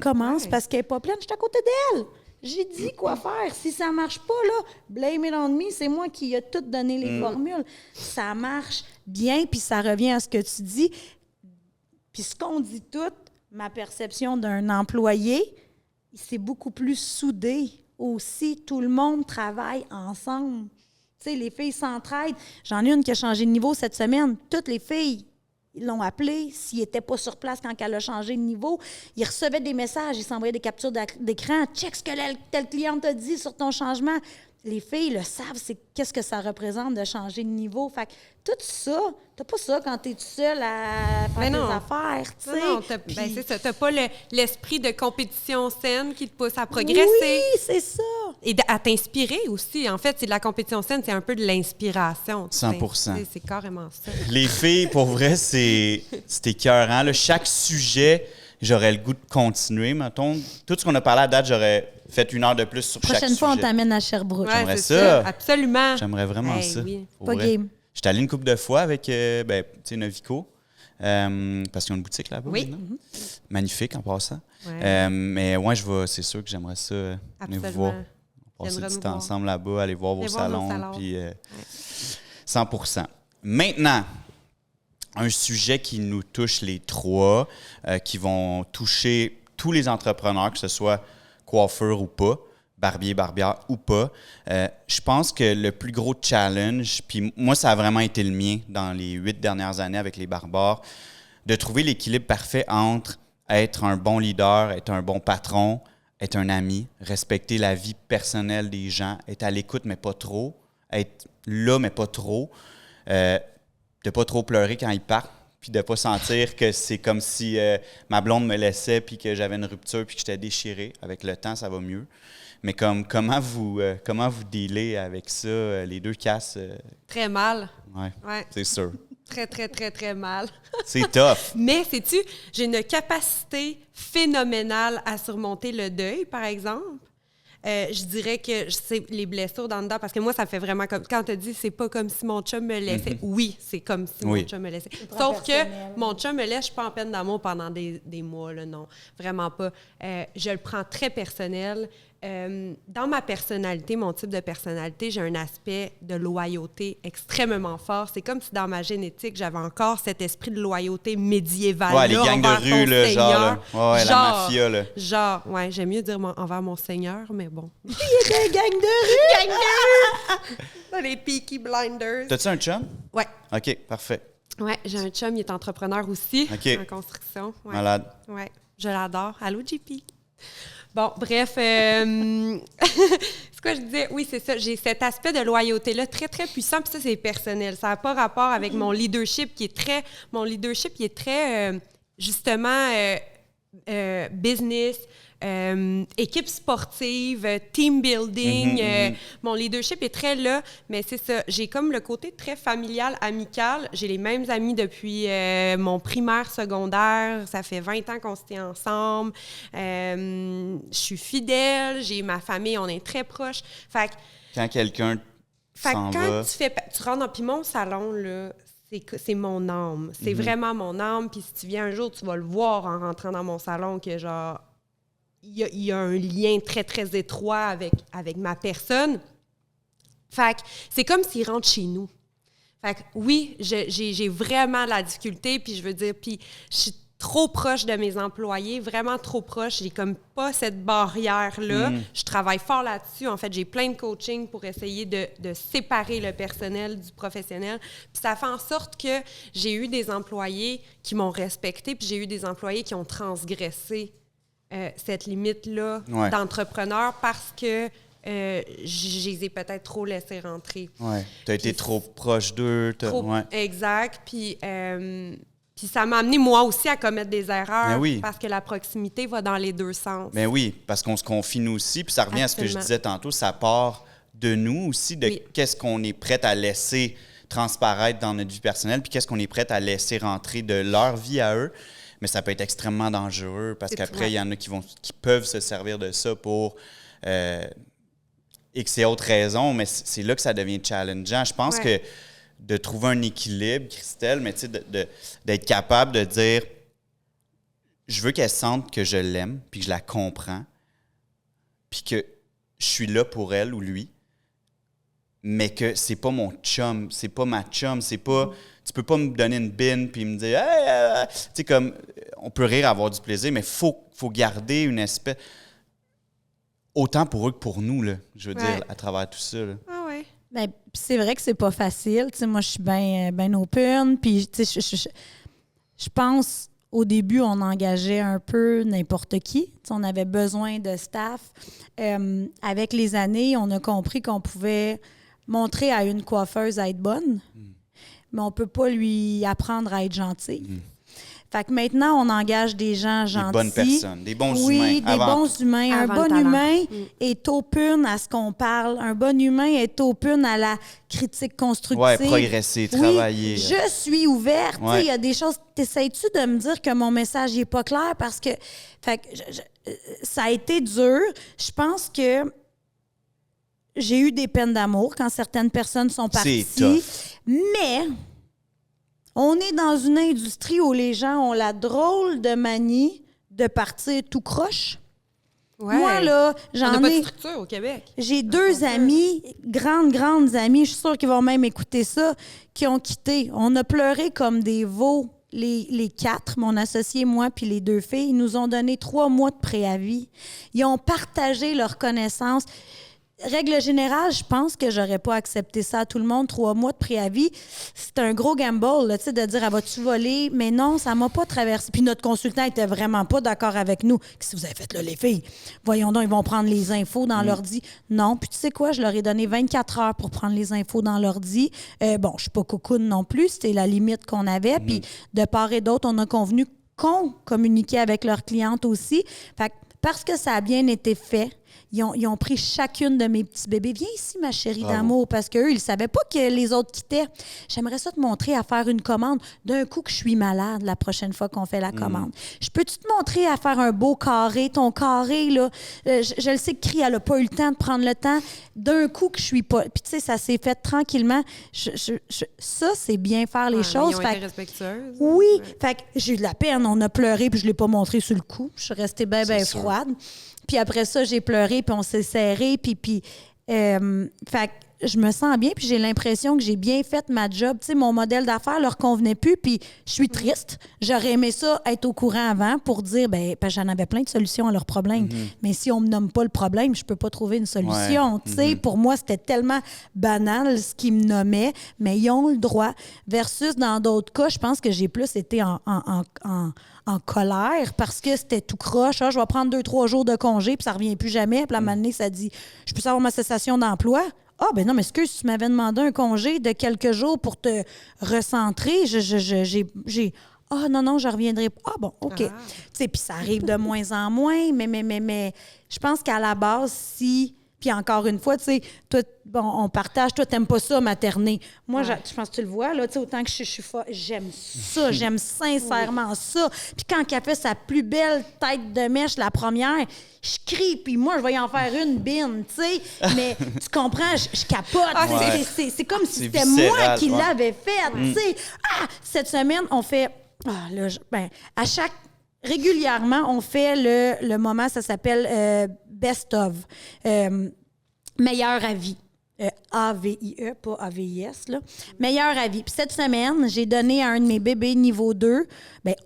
commence, parce qu'elle n'est pas pleine, je suis à côté d'elle. J'ai dit quoi faire. Si ça ne marche pas, là, blame it on me, c'est moi qui ai tout donné les formules. Ça marche bien, puis ça revient à ce que tu dis. Puis ce qu'on dit tout, ma perception d'un employé, c'est beaucoup plus soudé aussi. Tout le monde travaille ensemble. Tu sais, les filles s'entraident. J'en ai une qui a changé de niveau cette semaine. Toutes les filles, ils l'ont appelée. S'ils n'étaient pas sur place quand elle a changé de niveau, ils recevaient des messages, ils s'envoyaient des captures d'écran. Check ce que telle cliente t'a dit sur ton changement. Les filles le savent, c'est qu'est-ce que ça représente de changer de niveau. Fait que tout ça, t'as pas ça quand t'es tout seul à faire tes affaires, tu sais. Non, c'est ça. T'as pas l'esprit de compétition saine qui te pousse à progresser. Oui, c'est ça. Et à t'inspirer aussi. En fait, c'est de la compétition saine, c'est un peu de l'inspiration. 100%. C'est carrément ça. Les filles, pour vrai, c'est écœurant. Là, chaque sujet, j'aurais le goût de continuer, mettons. Tout ce qu'on a parlé à date, j'aurais fait 1 heure de plus sur chaque sujet. Prochaine fois, on t'amène à Sherbrooke. Ouais, j'aimerais ça. Absolument. J'aimerais vraiment ça. Oui. Pas game. J'étais allé une couple de fois avec Novico, parce qu'ils ont une boutique là-bas. Oui. Magnifique en passant. Ouais. Mais c'est sûr que j'aimerais ça venir vous voir. Passer du temps ensemble là-bas, aller voir vos salons. Puis, 100%. Maintenant, un sujet qui nous touche les trois, qui vont toucher tous les entrepreneurs, que ce soit coiffeur ou pas, barbier, barbière ou pas. Je pense que le plus gros challenge, puis moi, ça a vraiment été le mien dans les 8 dernières années avec les barbares, de trouver l'équilibre parfait entre être un bon leader, être un bon patron, être un ami, respecter la vie personnelle des gens, être à l'écoute, mais pas trop, être là, mais pas trop, de pas trop pleurer quand ils partent, puis de pas sentir que c'est comme si ma blonde me laissait, puis que j'avais une rupture, puis que j'étais déchiré. Avec le temps, ça va mieux. Mais comment vous dealez avec ça, les deux casses? Très mal. Ouais, c'est sûr. Très, très, très, très mal. C'est tough. Mais, sais-tu, j'ai une capacité phénoménale à surmonter le deuil, par exemple. Je dirais que c'est les blessures dans le dedans, parce que moi, ça fait vraiment comme... Quand tu dis, c'est pas comme si mon chum me laissait. Oui, c'est comme si mon chum me laissait. Sauf que mon chum me laisse, je suis pas en peine d'amour pendant des mois, là, non. Vraiment pas. Je le prends très personnel. Dans ma personnalité, mon type de personnalité, j'ai un aspect de loyauté extrêmement fort. C'est comme si dans ma génétique, j'avais encore cet esprit de loyauté médiéval. Ouais, les gangs de rue, là, genre, la mafia, là. Genre, ouais, j'aime mieux dire envers mon seigneur, mais bon. Il y a des gangs de rue! Gang de rue! Les Peaky Blinders. T'as-tu un chum? Ouais. OK, parfait. Ouais, j'ai un chum, il est entrepreneur aussi, en construction. Ouais. Malade. Ouais, je l'adore. Allô, JP? Bon, bref, c'est quoi je disais? Oui, c'est ça. J'ai cet aspect de loyauté-là très, très puissant, puis ça, c'est personnel. Ça n'a pas rapport avec mon leadership qui est très... Mon leadership, il est très, justement, business, équipe sportive, team building. Mon leadership est très là, mais c'est ça. J'ai comme le côté très familial, amical. J'ai les mêmes amis depuis mon primaire, secondaire. Ça fait 20 ans qu'on se tient ensemble. Je suis fidèle. J'ai ma famille, on est très proches. Fait que, quand quelqu'un s'en va... tu rentres dans... Puis mon salon, là... C'est mon âme. C'est vraiment mon âme. Puis si tu viens un jour, tu vas le voir en rentrant dans mon salon que, genre, il y a un lien très, très étroit avec ma personne. Fait que c'est comme s'il rentre chez nous. Fait que oui, j'ai vraiment la difficulté, puis je veux dire, puis je suis trop proche de mes employés, vraiment trop proche. J'ai comme pas cette barrière-là. Je travaille fort là-dessus. En fait, j'ai plein de coaching pour essayer de séparer le personnel du professionnel. Puis ça fait en sorte que j'ai eu des employés qui m'ont respecté, puis j'ai eu des employés qui ont transgressé cette limite-là d'entrepreneur parce que je les ai peut-être trop laissés rentrer. Oui, tu as été trop proche d'eux. Exact. Puis ça m'a amené, moi aussi, à commettre des erreurs parce que la proximité va dans les deux sens. Mais oui, parce qu'on se confie nous aussi. Puis ça revient à ce que je disais tantôt, ça part de nous aussi, de qu'est-ce qu'on est prêt à laisser transparaître dans notre vie personnelle, puis qu'est-ce qu'on est prêt à laisser rentrer de leur vie à eux. Mais ça peut être extrêmement dangereux parce qu'après, il y en a qui peuvent se servir de ça pour X et autres raisons, mais c'est là que ça devient challengeant. Je pense que de trouver un équilibre, Christelle, mais tu sais, d'être capable de dire je veux qu'elle sente que je l'aime, puis que je la comprends, puis que je suis là pour elle ou lui, mais que c'est pas mon chum, c'est pas ma chum, c'est pas... Tu peux pas me donner une bine puis me dire hey, tu sais, comme on peut rire, avoir du plaisir, mais faut garder une espèce autant pour eux que pour nous, là, je veux dire, à travers tout ça. Là. Ah ouais. Ben, c'est vrai que c'est pas facile. Tu sais, moi, je suis bien open. Puis, tu sais, je pense, au début, on engageait un peu n'importe qui. Tu sais, on avait besoin de staff. Avec les années, on a compris qu'on pouvait montrer à une coiffeuse à être bonne, mais on ne peut pas lui apprendre à être gentil. Fait que maintenant, on engage des gens gentils. Des bonnes personnes, des bons humains. Oui, des bons humains. Un bon humain est open à ce qu'on parle. Un bon humain est open à la critique constructive. Oui, progresser, travailler. Je suis ouverte. Il y a des choses... T'essayes-tu de me dire que mon message n'est pas clair? Parce que, ça a été dur. Je pense que j'ai eu des peines d'amour quand certaines personnes sont parties. C'est tough. Mais... on est dans une industrie où les gens ont la drôle de manie de partir tout croche. Ouais. Moi, là, j'en ai... On n'a pas de structure au Québec. J'ai deux amis, grandes amies, je suis sûre qu'ils vont même écouter ça, qui ont quitté. On a pleuré comme des veaux, les quatre, mon associé, moi, puis les deux filles. Ils nous ont donné 3 mois de préavis. Ils ont partagé leurs connaissances. règle générale, je pense que j'aurais pas accepté ça à tout le monde. 3 mois de préavis, c'est un gros gamble, là, de dire, vas-tu voler? Mais non, ça m'a pas traversé. Puis notre consultant était vraiment pas d'accord avec nous. Qu'est-ce que vous avez fait là, les filles? Voyons donc, ils vont prendre les infos dans l'ordi. Non, puis tu sais quoi? Je leur ai donné 24 heures pour prendre les infos dans l'ordi. Bon, je suis pas cocoune non plus, c'était la limite qu'on avait. Puis de part et d'autre, on a convenu qu'on communiquait avec leurs clientes aussi. Fait que parce que ça a bien été fait, ils ont pris chacune de mes petits bébés. Viens ici, ma chérie d'amour, parce qu'eux, ils ne savaient pas que les autres quittaient. J'aimerais ça te montrer à faire une commande. D'un coup que je suis malade la prochaine fois qu'on fait la commande. Je peux-tu te montrer à faire un beau carré? Ton carré, là, je le sais que Cri, elle n'a pas eu le temps de prendre le temps. D'un coup que je suis pas... Puis tu sais, ça s'est fait tranquillement. Ça, c'est bien faire les choses. Ils ont été respectueuses. Oui. Fait que j'ai eu de la peine. On a pleuré, puis je ne l'ai pas montré sur le coup. Je suis restée bien froide. Puis après ça, j'ai pleuré, puis on s'est serré, fait que je me sens bien, puis j'ai l'impression que j'ai bien fait ma job. Tu sais, mon modèle d'affaires leur convenait plus, puis je suis triste. J'aurais aimé ça être au courant avant pour dire, parce que j'en avais plein de solutions à leurs problèmes. Mais si on me nomme pas le problème, je peux pas trouver une solution. Tu sais, pour moi, c'était tellement banal ce qu'ils me nommaient, mais ils ont le droit. Versus dans d'autres cas, je pense que j'ai plus été en colère parce que c'était tout croche. Je vais prendre 2-3 jours de congé, puis ça revient plus jamais. Puis la matinée, ça dit, je peux savoir ma cessation d'emploi? Ah, ben non, mais excuse, tu m'avais demandé un congé de quelques jours pour te recentrer. Ah, non, je reviendrai. Ah, bon, OK. Tu sais, puis ça arrive de moins en moins, mais je pense qu'à la base, si... Puis encore une fois, tu sais, toi, on partage, toi, t'aimes pas ça, materner. Moi, je pense que tu le vois, là, tu sais, autant que je suis j'aime ça, j'aime sincèrement ça. Puis quand elle fait sa plus belle tête de mèche, la première, je crie, puis moi, je vais y en faire une bine, tu sais. Mais tu comprends, je capote. C'est comme si c'était moi qui l'avais faite, tu sais. Cette semaine, on fait... à chaque... Régulièrement, on fait le moment, ça s'appelle Best of. Meilleur avis. A-V-I-E, pas A-V-I-S, là. Meilleur avis. Puis cette semaine, j'ai donné à un de mes bébés niveau 2,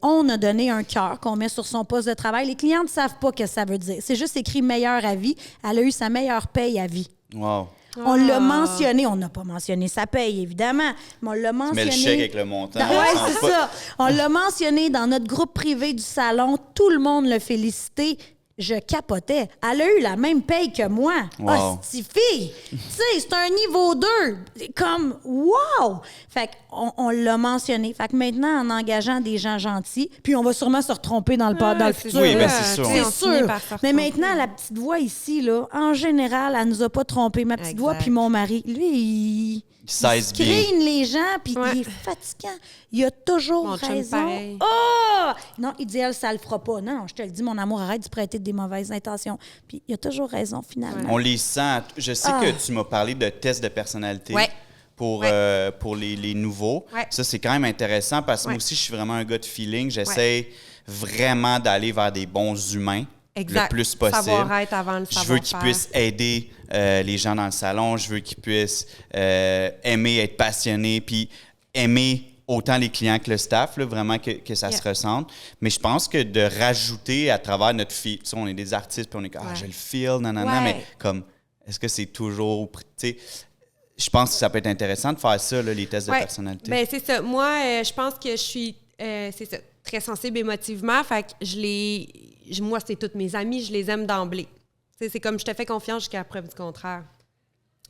on a donné un cœur qu'on met sur son poste de travail. Les clients ne savent pas ce que ça veut dire. C'est juste écrit meilleur avis. Elle a eu sa meilleure paye à vie. Wow. On l'a mentionné. On n'a pas mentionné sa paye, évidemment, mais on l'a mentionné. Tu mets le chèque avec le montant. Oui, c'est ça. On l'a mentionné dans notre groupe privé du salon. Tout le monde l'a félicité. Je capotais. Elle a eu la même paye que moi. Wow. Fille! Tu sais, c'est un niveau 2. Comme, wow! Fait qu'on l'a mentionné. Fait que maintenant, en engageant des gens gentils, puis on va sûrement se retromper dans le futur. Oui, c'est sûr. C'est sûr. Mais maintenant, la petite voix ici, là, en général, elle nous a pas trompés. Ma petite voix, puis mon mari, lui, il screen les gens, puis il est fatigant. Il a toujours raison. Non, il dit, elle, ça le fera pas. Non, je te le dis, mon amour, arrête de prêter des mauvaises intentions. Puis il a toujours raison, finalement. On les sent. Je sais que tu m'as parlé de tests de personnalité. Pour les nouveaux. Ça, c'est quand même intéressant parce que moi aussi, je suis vraiment un gars de feeling. J'essaie vraiment d'aller vers des bons humains le plus possible. Savoir-être avant le savoir-faire. Je veux qu'ils puissent aider les gens dans le salon. Je veux qu'ils puissent aimer être passionnés puis aimer autant les clients que le staff, là, vraiment que ça se ressente. Mais je pense que de rajouter à travers notre feel, tu sais, on est des artistes puis on est comme « Ah, je le feel, nanana », mais comme, est-ce que c'est toujours... Tu sais, je pense que ça peut être intéressant de faire ça, là, les tests de personnalité. Bien, c'est ça. Moi, je pense que je suis c'est ça, très sensible émotivement. Fait que moi, c'est toutes mes amies, je les aime d'emblée. T'sais, c'est comme je te fais confiance jusqu'à la preuve du contraire.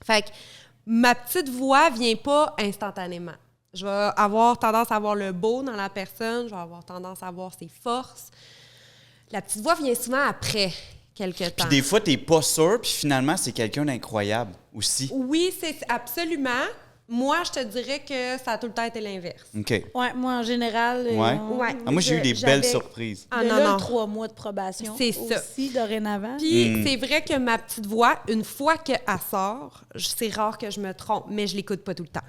Fait que ma petite voix vient pas instantanément. Je vais avoir tendance à voir le beau dans la personne, je vais avoir tendance à voir ses forces. La petite voix vient souvent après quelque temps. Puis des fois, t'es pas sûr, puis finalement, c'est quelqu'un d'incroyable aussi. Oui, c'est absolument. Moi, je te dirais que ça a tout le temps été l'inverse. OK. Ouais, moi, en général... moi, j'ai eu des belles surprises. Non. 3 mois de probation c'est ça. aussi, dorénavant. Puis, c'est vrai que ma petite voix, une fois qu'elle sort, c'est rare que je me trompe, mais je l'écoute pas tout le temps.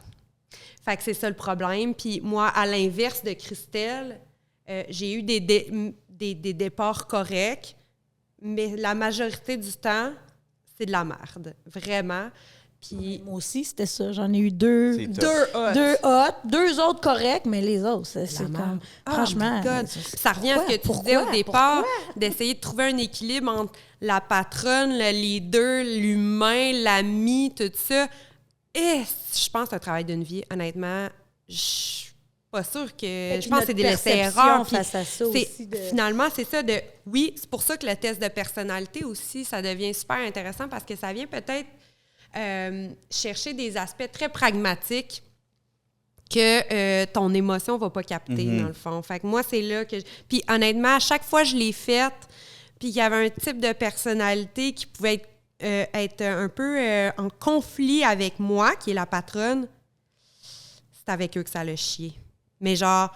Fait que c'est ça le problème. Puis moi, à l'inverse de Christelle, j'ai eu des départs corrects, mais la majorité du temps, c'est de la merde, vraiment. Puis moi aussi, c'était ça. J'en ai eu deux. C'est tough. Deux hot, deux autres corrects, mais les autres, c'est comme... merde. Franchement... Oh my God. Ça revient à ce que tu disais au départ, d'essayer de trouver un équilibre entre la patronne, le leader, l'humain, l'ami, tout ça. Et je pense que c'est un travail d'une vie, honnêtement. Je suis pas sûre que... Je pense que c'est des laissés-erreurs. Face à ça aussi Finalement, c'est ça de... Oui, c'est pour ça que le test de personnalité aussi, ça devient super intéressant parce que ça vient peut-être chercher des aspects très pragmatiques que ton émotion va pas capter, dans le fond. Fait que moi, c'est là que... Puis honnêtement, à chaque fois que je l'ai faite, puis il y avait un type de personnalité qui pouvait être un peu en conflit avec moi, qui est la patronne, c'est avec eux que ça l'a chié. Mais genre,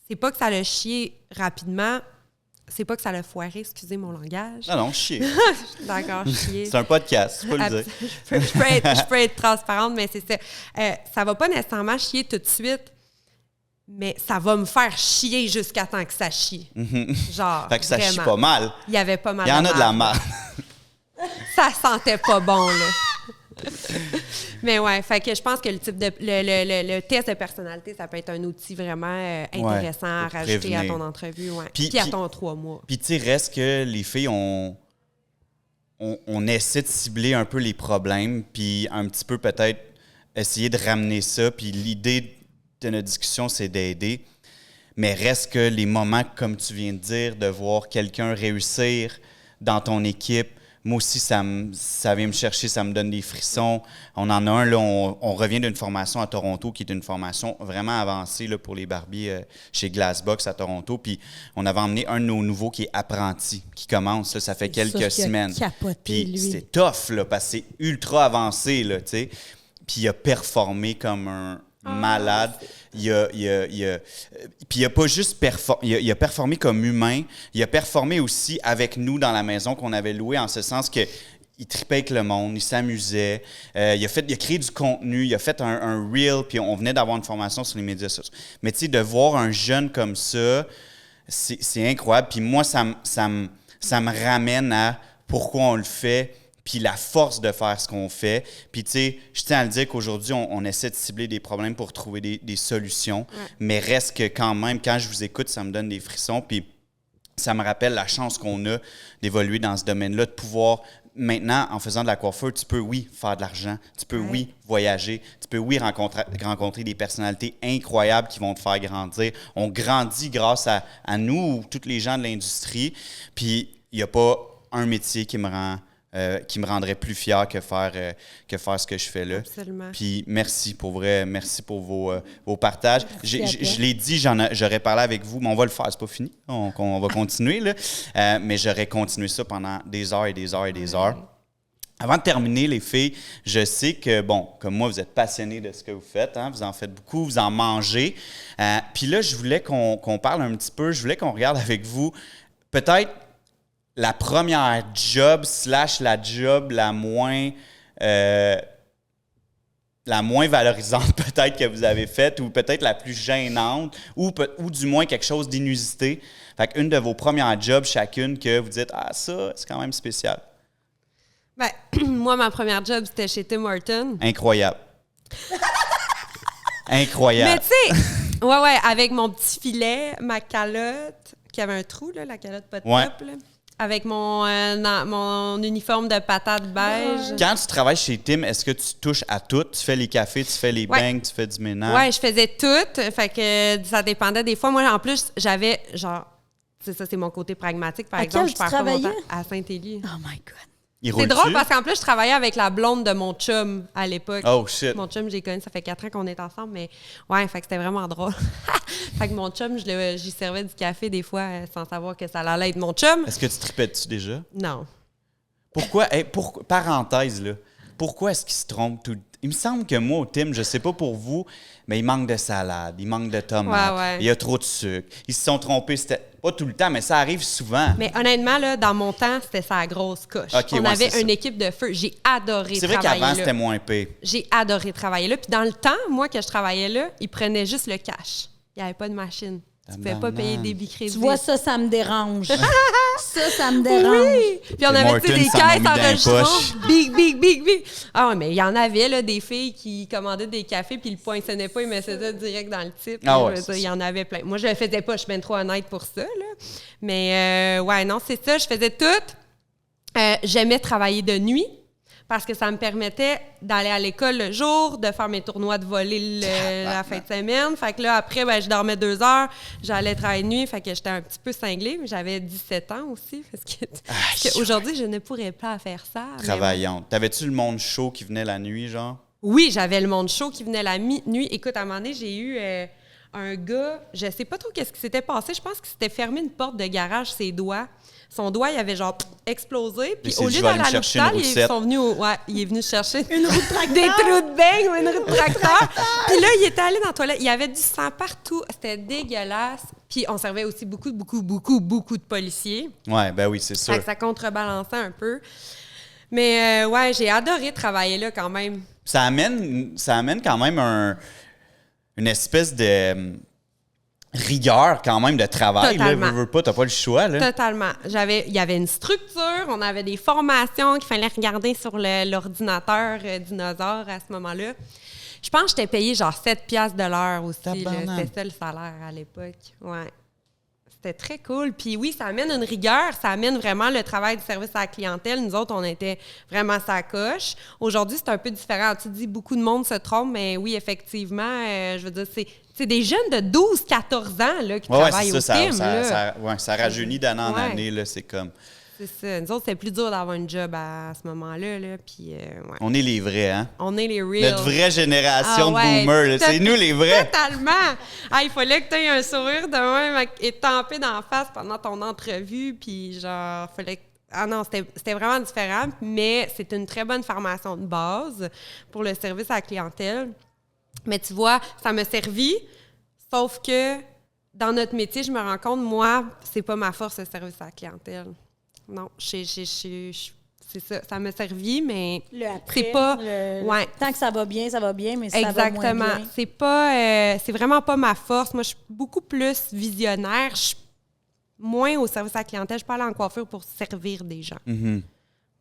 c'est pas que ça l'a chié rapidement, c'est pas que ça l'a foiré, excusez mon langage. Non, chier. D'accord, chier. C'est un podcast, tu peux le dire. Je peux être transparente, mais c'est ça. Ça va pas nécessairement chier tout de suite, mais ça va me faire chier jusqu'à temps que ça chie. Genre, fait que ça chie vraiment. pas mal. Il y avait pas mal Il y en a de la marde. Ça sentait pas bon, là. Mais ouais, fait que je pense que le type de le test de personnalité, ça peut être un outil vraiment intéressant à rajouter prévenir. à ton entrevue, Puis à ton 3 mois. Puis tu sais, reste que les filles, on essaie de cibler un peu les problèmes, puis un petit peu peut-être essayer de ramener ça. Puis l'idée de notre discussion, c'est d'aider. Mais reste que les moments, comme tu viens de dire, de voir quelqu'un réussir dans ton équipe, moi aussi, ça vient me chercher, ça me donne des frissons. On en a un, là, on revient d'une formation à Toronto qui est une formation vraiment avancée là, pour les barbiers chez Glassbox à Toronto. Puis on avait emmené un de nos nouveaux qui est apprenti, qui commence, là, ça fait quelques semaines. Puis c'est tough, là, parce que c'est ultra avancé, là, tu sais. Puis il a performé comme un malade. Puis il a pas juste il a performé comme humain, il a performé aussi avec nous dans la maison qu'on avait louée, en ce sens que il tripait avec le monde, il s'amusait, il a créé du contenu, il a fait un reel, puis on venait d'avoir une formation sur les médias sociaux. Mais tu sais, de voir un jeune comme ça, c'est incroyable. Puis moi, ça me ramène à pourquoi on le fait, puis la force de faire ce qu'on fait. Puis, tu sais, je tiens à le dire qu'aujourd'hui, on essaie de cibler des problèmes pour trouver des solutions. Ouais. Mais reste que quand même, quand je vous écoute, ça me donne des frissons. Puis, ça me rappelle la chance qu'on a d'évoluer dans ce domaine-là, de pouvoir... Maintenant, en faisant de la coiffure, tu peux, oui, faire de l'argent. Tu peux, oui, voyager. Tu peux, oui, rencontrer des personnalités incroyables qui vont te faire grandir. On grandit grâce à nous, ou tous les gens de l'industrie. Puis, il n'y a pas un métier qui me rendrait plus fier que faire ce que je fais là. Absolument. Puis merci pour vrai, merci pour vos partages. Je l'ai dit, j'aurais parlé avec vous, mais on va le faire, c'est pas fini. On va continuer, là. Mais j'aurais continué ça pendant des heures et des heures et des heures. Avant de terminer, les filles, je sais que, bon, comme moi, vous êtes passionnés de ce que vous faites, hein, vous en faites beaucoup, vous en mangez. Puis là, je voulais qu'on parle un petit peu, je voulais qu'on regarde avec vous, peut-être, la première job / la job la moins valorisante peut-être que vous avez faite ou peut-être la plus gênante ou du moins quelque chose d'inusité. Fait qu'une de vos premières jobs chacune que vous dites « Ah, ça, c'est quand même spécial. » Ben, moi, ma première job, c'était chez Tim Hortons. Incroyable. Incroyable. Mais tu sais, ouais, avec mon petit filet, ma calotte, qui avait un trou, là, la calotte pas de top, là. Avec mon uniforme de patate beige. Quand tu travailles chez Tim, est-ce que tu touches à tout? Tu fais les cafés, tu fais les bangs, tu fais du ménage? Oui, je faisais tout. Fait que ça dépendait des fois. Moi, en plus, j'avais genre... C'est mon côté pragmatique. Par exemple, je pars pas mon temps à Saint-Élie. Oh my God. C'est drôle parce qu'en plus, je travaillais avec la blonde de mon chum à l'époque. Oh shit. Mon chum, j'ai connu, ça fait 4 ans qu'on est ensemble, mais ouais, fait que c'était vraiment drôle. Fait que mon chum, j'y servais du café des fois sans savoir que ça allait être mon chum. Est-ce que tu tripais dessus déjà? Non. Pourquoi, parenthèse, là, pourquoi est-ce qu'il se trompe tout? Il me semble que moi, au Tim, je sais pas pour vous, mais il manque de salade, il manque de tomates, il y a trop de sucre. Ils se sont trompés, c'était pas tout le temps, mais ça arrive souvent. Mais honnêtement, là, dans mon temps, c'était sa grosse coche. Okay, on avait une équipe de feu. J'ai adoré travailler là. C'est vrai qu'avant, c'était moins pire. J'ai adoré travailler là. Puis dans le temps, moi, que je travaillais là, ils prenaient juste le cash. Il n'y avait pas de machine. Tu pouvais pas payer débit crédit. Tu vois, ça me dérange. ça me dérange. Oui! Puis on avait des caisses enregistrantes. Big. Ah ouais, mais il y en avait, là, des filles qui commandaient des cafés puis ils le poinçonnaient pas, ils mettaient ça direct dans le type. Ah ouais, il y en avait plein. Moi, je le faisais pas, je suis bien trop honnête pour ça, là. Mais ouais, non, c'est ça, je faisais tout. J'aimais travailler de nuit. Parce que ça me permettait d'aller à l'école le jour, de faire mes tournois de volley la fin de semaine. Fait que là, après, ben, je dormais 2 heures, j'allais travailler de nuit. Fait que j'étais un petit peu cinglée. J'avais 17 ans aussi. Parce qu'aujourd'hui, je ne pourrais pas faire ça. Travaillante. T'avais-tu le monde chaud qui venait la nuit, genre? Oui, j'avais le monde chaud qui venait la nuit. Écoute, à un moment donné, j'ai eu un gars, je sais pas trop qu'est-ce qui s'était passé. Je pense qu'il s'était fermé une porte de garage, ses doigts. Son doigt, il avait genre explosé. Puis au lieu d'aller à l'hôpital, il est venu chercher une roue de tracteur. Des trous de beigne ou une roue de tracteur. Puis là, il était allé dans la toilette. Il y avait du sang partout. C'était dégueulasse. Puis on servait aussi beaucoup de policiers. Ouais, ben oui, c'est sûr. Fait que ça contrebalançait un peu. Mais ouais, j'ai adoré travailler là quand même. Ça amène quand même une espèce de rigueur quand même de travail. Totalement. Là, veux pas, t'as pas le choix. Là. Totalement. Il y avait une structure, on avait des formations qu'il fallait regarder sur l'ordinateur dinosaure à ce moment-là. Je pense que j'étais payée genre 7 piastres de l'heure aussi. C'était ça le salaire à l'époque. Ouais. C'était très cool. Puis oui, ça amène une rigueur, ça amène vraiment le travail du service à la clientèle. Nous autres, on était vraiment sa coche. Aujourd'hui, c'est un peu différent. Tu dis, beaucoup de monde se trompe, mais oui, effectivement, je veux dire, c'est des jeunes de 12-14 ans là, qui travaillent au film. Ça rajeunit d'année en année. Là, c'est comme... C'est ça. Nous autres, c'est plus dur d'avoir un job à ce moment-là. Là, puis, ouais. On est les vrais, hein? On est les reals. Notre vraie génération de boomers. C'est nous les vrais. Totalement. Il fallait que tu aies un sourire de même étampé d'en face pendant ton entrevue. Puis genre, fallait... Ah non, c'était vraiment différent. Mais c'est une très bonne formation de base pour le service à la clientèle. Mais tu vois, ça m'a servi, sauf que dans notre métier, je me rends compte, moi, c'est pas ma force, le service à la clientèle. Non, c'est ça. Ça m'a servi, mais c'est pas... Ouais. Tant que ça va bien, mais ça va moins bien. C'est pas... c'est vraiment pas ma force. Moi, je suis beaucoup plus visionnaire. Je suis moins au service à la clientèle. Je suis pas allée en coiffure pour servir des gens. Mm-hmm.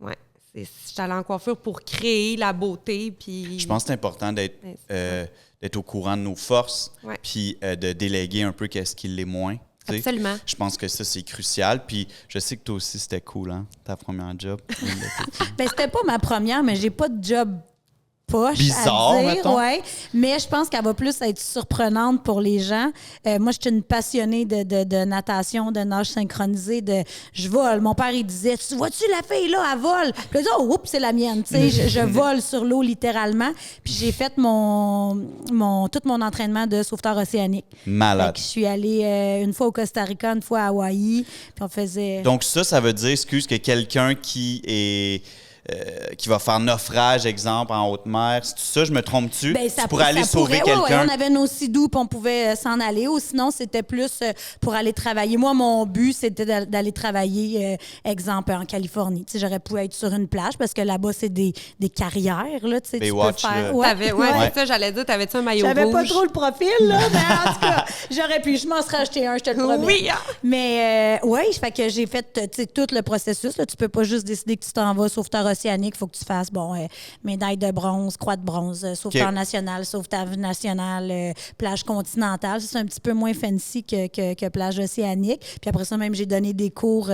Ouais. Je suis allée en coiffure pour créer la beauté. Puis... Je pense que c'est important d'être au courant de nos forces, puis de déléguer un peu qu'est-ce qui l'est moins. Absolument. Je pense que ça, c'est crucial. Puis je sais que toi aussi, c'était cool, hein, ta première job. Ben, c'était pas ma première, mais j'ai pas de job poche bizarre, à dire, mettons. ouais. Mais je pense qu'elle va plus être surprenante pour les gens. Moi, je suis une passionnée de natation, de nage synchronisé, je vole. Mon père, il disait, tu vois-tu la fille là, elle vole? Puis je disais, oh, oups, c'est la mienne. Tu sais, je vole sur l'eau littéralement. Puis j'ai fait tout mon entraînement de sauveteur océanique. Malade. Je suis allée une fois au Costa Rica, une fois à Hawaï. Puis on faisait... Donc ça veut dire, excuse, que quelqu'un qui va faire naufrage, exemple, en haute mer. C'est ça, je me trompe-tu? Ben, c'est pour aller sauver quelqu'un? Ouais, on avait nos sidous puis on pouvait s'en aller. Ou sinon, c'était plus pour aller travailler. Moi, mon but, c'était d'aller travailler, exemple, en Californie. Tu sais, j'aurais pu être sur une plage parce que là-bas, c'est des carrières. Là, tu sais, tu peux faire... C'est ça, j'allais dire, t'avais-tu un maillot rouge? J'avais pas trop le profil, là, mais en tout cas, j'aurais pu. Je m'en serais acheté un, je te le promets. Oui! Mais oui, fait que j'ai fait tout le processus. Là. Tu peux pas juste décider que tu t'en vas sauveteur océanique. Il faut que tu fasses, médaille de bronze, croix de bronze, sauveteur national, sauvetage national, plage continentale. Ça, c'est un petit peu moins fancy que plage océanique. Puis après ça, même, j'ai donné des cours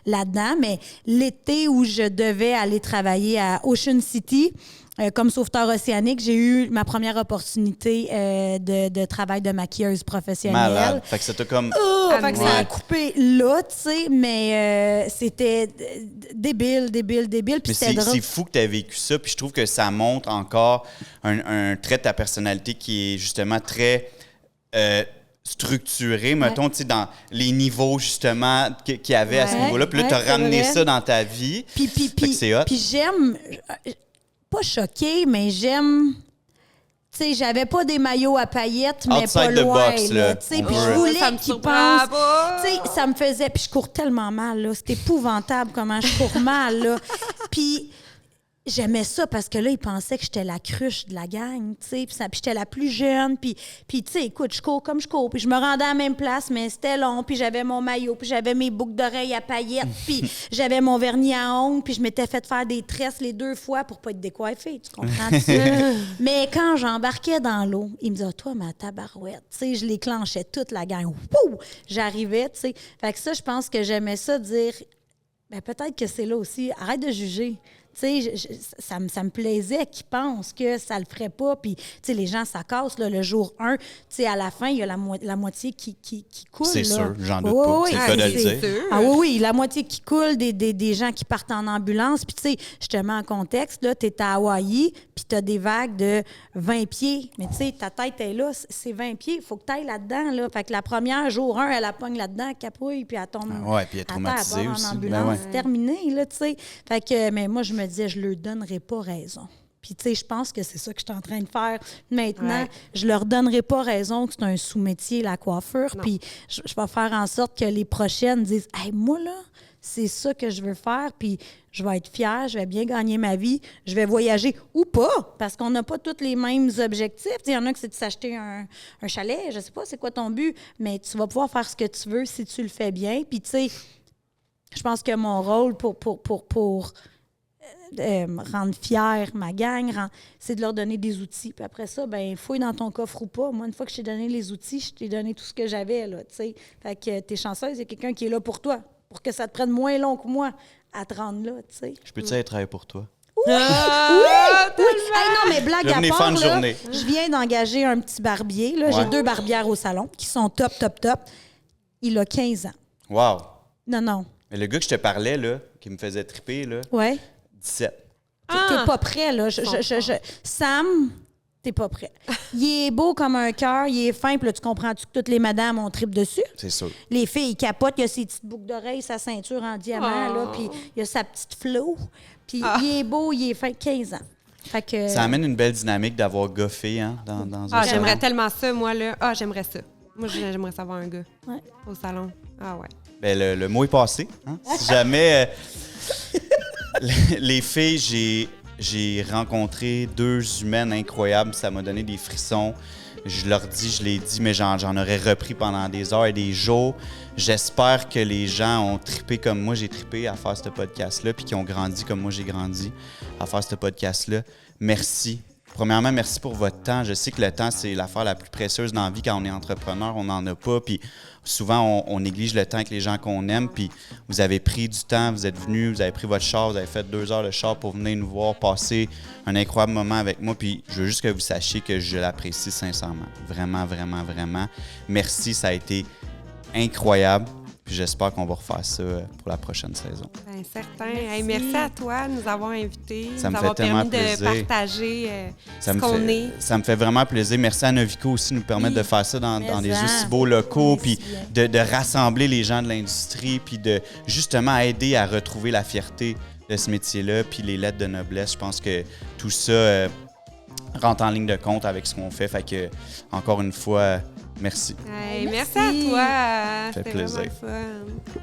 là-dedans. Mais l'été où je devais aller travailler à Ocean City, comme sauveteur océanique, j'ai eu ma première opportunité de travail de maquilleuse professionnelle. Malade. Fait que ça t'a comme... fait que ça a coupé là, tu sais, mais c'était débile. Puis c'était drôle. C'est fou que tu aies vécu ça, puis je trouve que ça montre encore un trait de ta personnalité qui est justement très... structuré, mettons, tu sais, dans les niveaux, justement, qu'il y avait à ce niveau-là. Puis là, tu as ramené ça dans ta vie. Puis j'aime... Pas choquée, mais j'aime... Tu sais, j'avais pas des maillots à paillettes, mais outside pas loin. Box, là. Tu sais, puis je voulais qu'ils pensent... Tu sais, ça me faisait... Puis je cours tellement mal, là. C'est épouvantable comment je cours mal, là. Puis... j'aimais ça parce que là, ils pensaient que j'étais la cruche de la gang, tu sais, puis j'étais la plus jeune, puis tu sais, écoute, je cours comme je cours, puis je me rendais à la même place, mais c'était long, puis j'avais mon maillot, puis j'avais mes boucles d'oreilles à paillettes, puis j'avais mon vernis à ongles, puis je m'étais fait faire des tresses les 2 fois pour pas être décoiffée, tu comprends ça? Mais quand j'embarquais dans l'eau, ils me disaient, toi, ma tabarouette, tu sais, je les clenchais toute la gang, Wouh! J'arrivais, tu sais. Fait que ça, je pense que j'aimais ça dire, ben peut-être que c'est là aussi, arrête de juger. Tu sais, ça me plaisait qu'ils pensent que ça le ferait pas. Puis, tu sais, les gens, ça casse, là, le jour 1. Tu sais, à la fin, il y a la moitié qui coule. C'est là. sûr, j'en doute pas. Oui, c'est le cas de le dire. sûr. Ah oui, la moitié qui coule, des gens qui partent en ambulance. Puis, tu sais, je te mets en contexte, là, tu es à Hawaï, puis tu as des vagues de 20 pieds. Mais, tu sais, ta tête est là, c'est 20 pieds. Il faut que tu ailles là-dedans, là. Fait que la première, jour 1, elle la pogne là-dedans, elle capouille, puis elle tombe. Ah ouais, puis elle est traumatisée elle part aussi. en Ben ambulance. ouais. C'est terminé, là, tu sais. Fait que, mais moi, je me disais, je leur donnerais pas raison. Puis, tu sais, je pense que c'est ça que je suis en train de faire maintenant. Ouais. Je leur donnerai pas raison que c'est un sous-métier, la coiffure. Puis, je vais faire en sorte que les prochaines disent, hey, moi, là, c'est ça que je veux faire. Puis, je vais être fière, je vais bien gagner ma vie, je vais voyager ou pas, parce qu'on n'a pas tous les mêmes objectifs. Il y en a que c'est de s'acheter un chalet, je sais pas c'est quoi ton but, mais tu vas pouvoir faire ce que tu veux si tu le fais bien. Puis, tu sais, je pense que mon rôle pour rendre fière ma gang, c'est de leur donner des outils. Puis après ça, ben fouille dans ton coffre ou pas. Moi, une fois que je t'ai donné les outils, je t'ai donné tout ce que j'avais, là, tu sais. Fait que t'es chanceuse, il y a quelqu'un qui est là pour toi, pour que ça te prenne moins long que moi à te rendre là, tu sais. Je peux-tu aller travailler pour toi? Oui! Ah, Oui! Hey, non, mais blague à Venez part, faire une là, journée. je viens d'engager un petit barbier. Là. Ouais. J'ai 2 barbières au salon qui sont top. Il a 15 ans. Wow! Non. Mais le gars que je te parlais, là, qui me faisait triper, là, Ouais. 17. T'es pas prêt, là. Sam, t'es pas prêt. Il est beau comme un cœur, il est fin, puis là, tu comprends-tu que toutes les madames ont trip dessus? C'est sûr. Les filles, ils capotent, il a ses petites boucles d'oreilles, sa ceinture en diamant, là, puis il a sa petite flow. Puis il est beau, il est fin, 15 ans. Fait que... Ça amène une belle dynamique d'avoir goffé hein, dans un salon. J'aimerais tellement ça, moi, là. J'aimerais ça. Moi, j'aimerais savoir un gars au salon. Ah ouais. Ben, le mot est passé. Hein? Si jamais... les filles, j'ai rencontré 2 humaines incroyables. Ça m'a donné des frissons. Je leur dis, je l'ai dit, mais j'en aurais repris pendant des heures et des jours. J'espère que les gens ont trippé comme moi, j'ai trippé à faire ce podcast-là, puis qu'ils ont grandi comme moi, j'ai grandi à faire ce podcast-là. Merci. Premièrement, merci pour votre temps. Je sais que le temps, c'est l'affaire la plus précieuse dans la vie. Quand on est entrepreneur, on n'en a pas. Puis souvent, on néglige le temps avec les gens qu'on aime. Puis vous avez pris du temps, vous êtes venus, vous avez pris votre char, vous avez fait 2 heures de char pour venir nous voir, passer un incroyable moment avec moi. Puis je veux juste que vous sachiez que je l'apprécie sincèrement. Vraiment, vraiment, vraiment. Merci, ça a été incroyable. Puis j'espère qu'on va refaire ça pour la prochaine saison. Bien, certain. Hey, merci à toi de nous avoir invités, Ça de me nous fait avoir tellement permis de plaisir. partager Ça ce me qu'on fait, est. ça me fait vraiment plaisir. Merci à Novico aussi de nous permettre Oui. de faire ça dans des Mais aussi beaux locaux, on est puis si bien. de rassembler les gens de l'industrie, puis de justement aider à retrouver la fierté de ce métier-là, puis les lettres de noblesse. Je pense que tout ça rentre en ligne de compte avec ce qu'on fait. Fait que, encore une fois, merci. Hey, merci Merci. à toi. Ça fait C'était vraiment plaisir. le fun.